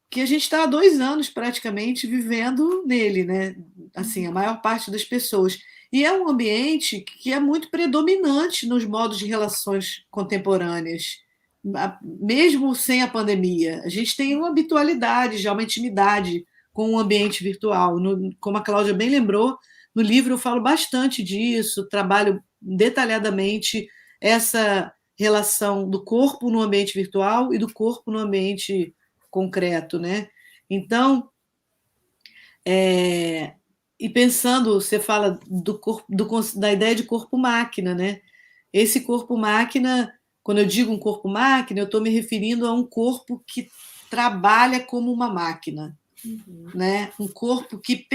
[SPEAKER 3] que a gente está há 2 anos praticamente vivendo nele, né? Assim, a maior parte das pessoas. E é um ambiente que é muito predominante nos modos de relações contemporâneas, mesmo sem a pandemia. A gente tem uma habitualidade, já uma intimidade com o ambiente virtual. Como a Cláudia bem lembrou, no livro eu falo bastante disso, trabalho detalhadamente essa relação do corpo no ambiente virtual e do corpo no ambiente concreto, né? Então, e pensando, você fala do corpo, da ideia de corpo-máquina, né? Esse corpo-máquina, quando eu digo um corpo-máquina, eu estou me referindo a um corpo que trabalha como uma máquina, né? Um corpo que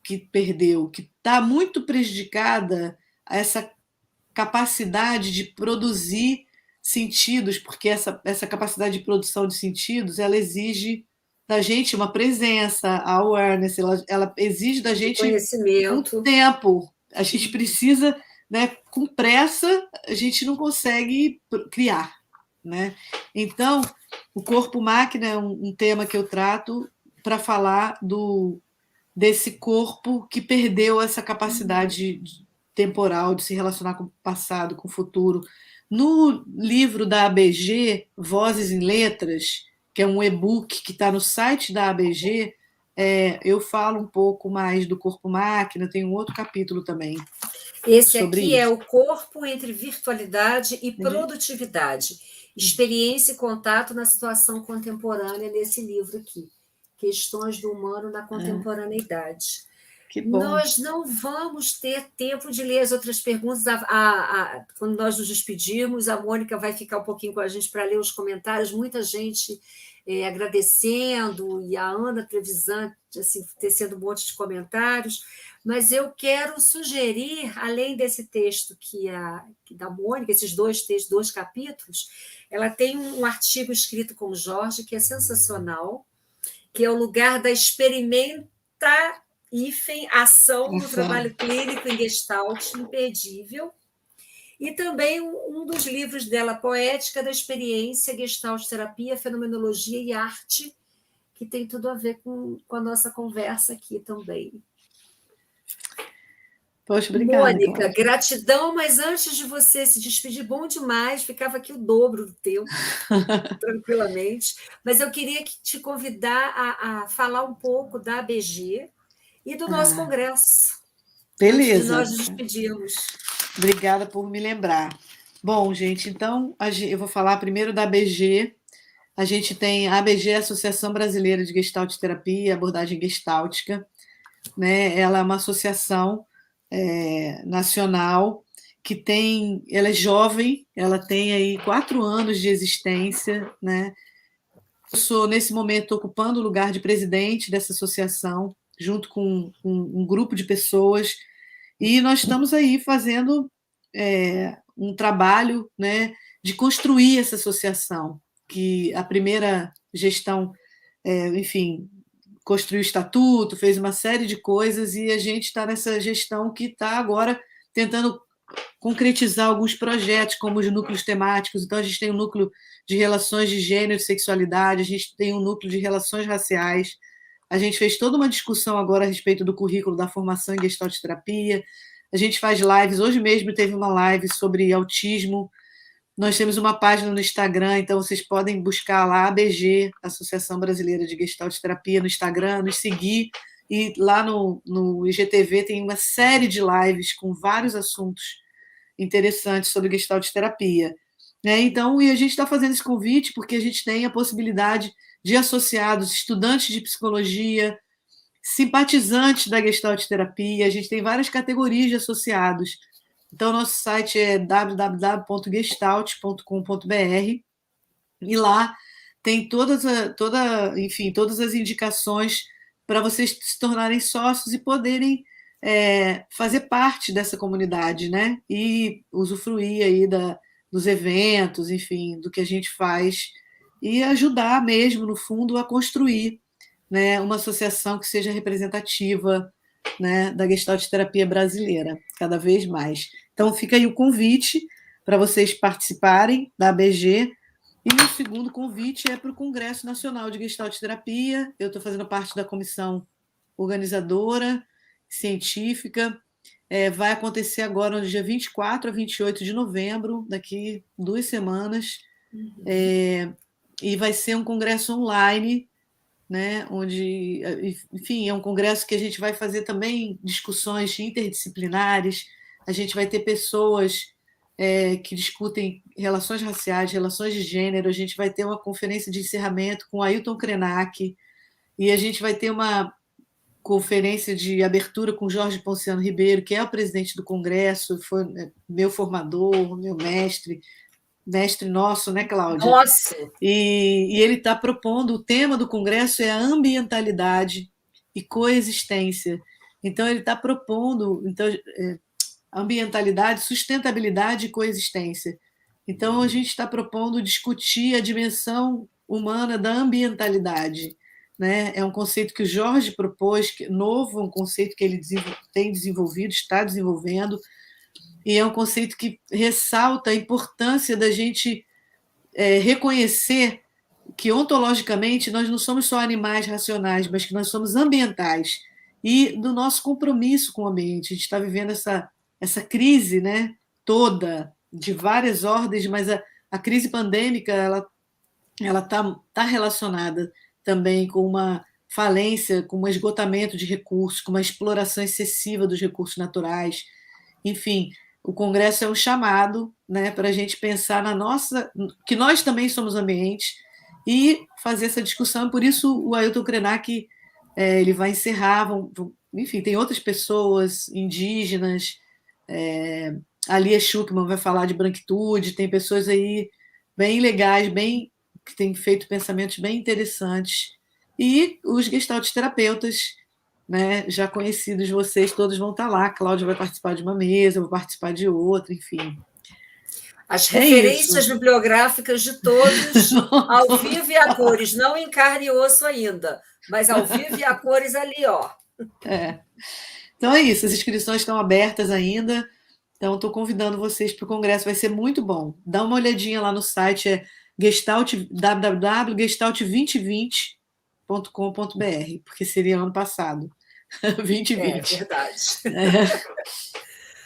[SPEAKER 3] está muito prejudicada a essa capacidade de produzir sentidos, porque essa capacidade de produção de sentidos, ela exige da gente uma presença, a awareness, ela exige da gente um tempo. A gente precisa, né, com pressa, a gente não consegue criar, né? Então, o corpo-máquina é um tema que eu trato para falar desse corpo que perdeu essa capacidade temporal de se relacionar com o passado, com o futuro. No livro da ABG, Vozes em Letras, que é um e-book que está no site da ABG, eu falo um pouco mais do corpo-máquina, tem um outro capítulo também.
[SPEAKER 1] Esse aqui é o corpo entre virtualidade e produtividade. Experiência e contato na situação contemporânea, nesse livro aqui. Questões do humano na contemporaneidade.
[SPEAKER 3] Que bom.
[SPEAKER 1] Nós não vamos ter tempo de ler as outras perguntas. Quando nós nos despedirmos, a Mônica vai ficar um pouquinho com a gente para ler os comentários. Muita gente agradecendo, e a Ana Trevisan assim, tecendo um monte de comentários. Mas eu quero sugerir, além desse texto da Mônica, esses dois textos, 2 capítulos, ela tem um artigo escrito com o Jorge, que é sensacional, que é o lugar da ação no trabalho clínico em Gestalt, imperdível. E também um dos livros dela, Poética da Experiência, Gestalt Terapia, Fenomenologia e Arte, que tem tudo a ver com a nossa conversa aqui também.
[SPEAKER 3] Poxa, obrigada,
[SPEAKER 1] Mônica,
[SPEAKER 3] Cláudia.
[SPEAKER 1] gratidão, mas antes de você se despedir, bom demais, ficava aqui o dobro do tempo, tranquilamente, mas eu queria te convidar a falar um pouco da ABG e do nosso congresso.
[SPEAKER 3] Beleza.
[SPEAKER 1] Antes de nós nos despedirmos.
[SPEAKER 3] Obrigada por me lembrar. Bom, gente, então eu vou falar primeiro da ABG. A gente tem a ABG, a Associação Brasileira de Gestalt Terapia e Abordagem Gestáltica, né? Ela é uma associação nacional que ela é jovem, ela tem aí 4 anos de existência, né? Eu sou, nesse momento, ocupando o lugar de presidente dessa associação, junto com um grupo de pessoas, e nós estamos aí fazendo um trabalho, né, de construir essa associação, que a primeira gestão, enfim, construiu o estatuto, fez uma série de coisas, e a gente está nessa gestão que está agora tentando concretizar alguns projetos, como os núcleos temáticos. Então, a gente tem um núcleo de relações de gênero e sexualidade, a gente tem um núcleo de relações raciais, a gente fez toda uma discussão agora a respeito do currículo da formação em Gestalt terapia, a gente faz lives, hoje mesmo teve uma live sobre autismo, nós temos uma página no Instagram, então vocês podem buscar lá, ABG, Associação Brasileira de Gestalt Terapia, no Instagram, nos seguir, e lá no IGTV tem uma série de lives com vários assuntos interessantes sobre Gestalt terapia. Né? Então, e a gente está fazendo esse convite porque a gente tem a possibilidade de associados, estudantes de psicologia, simpatizantes da Gestalt terapia, a gente tem várias categorias de associados. Então, nosso site é www.gestalt.com.br e lá tem todas as indicações para vocês se tornarem sócios e poderem fazer parte dessa comunidade, né? E usufruir aí dos eventos, enfim, do que a gente faz e ajudar mesmo, no fundo, a construir, né, uma associação que seja representativa, né, da Gestalt terapia brasileira, cada vez mais. Então, fica aí o convite para vocês participarem da ABG. E o segundo convite é para o Congresso Nacional de Gestalt terapia. Eu estou fazendo parte da comissão organizadora, científica. Vai acontecer agora no dia 24 a 28 de novembro, daqui 2 semanas. E vai ser um congresso online, né, onde, enfim, é um congresso que a gente vai fazer também discussões interdisciplinares, a gente vai ter pessoas que discutem relações raciais, relações de gênero, a gente vai ter uma conferência de encerramento com Ailton Krenak, e a gente vai ter uma conferência de abertura com Jorge Ponciano Ribeiro, que é o presidente do Congresso, foi meu formador, meu mestre nosso, né, Cláudia?
[SPEAKER 1] Nossa!
[SPEAKER 3] E ele está propondo, o tema do Congresso é a ambientalidade e coexistência. Então, ele está propondo ambientalidade, sustentabilidade e coexistência. Então, a gente está propondo discutir a dimensão humana da ambientalidade. Né? É um conceito que o Jorge propôs, novo, um conceito que ele tem desenvolvido, está desenvolvendo, e é um conceito que ressalta a importância da gente reconhecer que, ontologicamente, nós não somos só animais racionais, mas que nós somos ambientais, e do nosso compromisso com o ambiente. A gente está vivendo essa crise, né, toda, de várias ordens, mas a crise pandêmica ela tá relacionada também com uma falência, com um esgotamento de recursos, com uma exploração excessiva dos recursos naturais. Enfim, o Congresso é um chamado, né, para a gente pensar que nós também somos ambiente e fazer essa discussão. Por isso, o Ailton Krenak ele vai encerrar. Enfim, tem outras pessoas indígenas. A Lia Schuckmann vai falar de branquitude. Tem pessoas aí bem legais, que têm feito pensamentos bem interessantes. E os Gestalt terapeutas, né, já conhecidos, vocês todos vão estar lá. A Cláudia vai participar de uma mesa, eu vou participar de outra, enfim.
[SPEAKER 1] As referências bibliográficas de todos, ao vivo e a cores, não em carne e osso ainda, mas ao vivo e a cores ali, ó.
[SPEAKER 3] Então é isso, as inscrições estão abertas ainda, então estou convidando vocês para o congresso, vai ser muito bom. Dá uma olhadinha lá no site, www.gestalt2020.com.br, porque seria ano passado. 2020.
[SPEAKER 1] É verdade.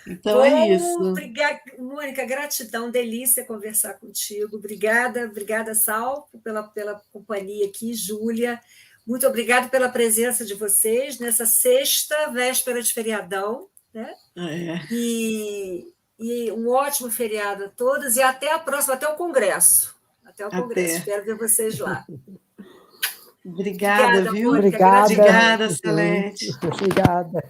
[SPEAKER 3] Então bom, é isso.
[SPEAKER 1] Obrigada, Mônica, gratidão, delícia conversar contigo. Obrigada, Sal, pela companhia aqui, Júlia. Muito obrigada pela presença de vocês nessa sexta, véspera de feriadão, né? E um ótimo feriado a todos e até a próxima, até o Congresso. Espero ver vocês lá.
[SPEAKER 3] Obrigada, viu?
[SPEAKER 2] Obrigada,
[SPEAKER 3] Obrigada, Salete.
[SPEAKER 2] Obrigada.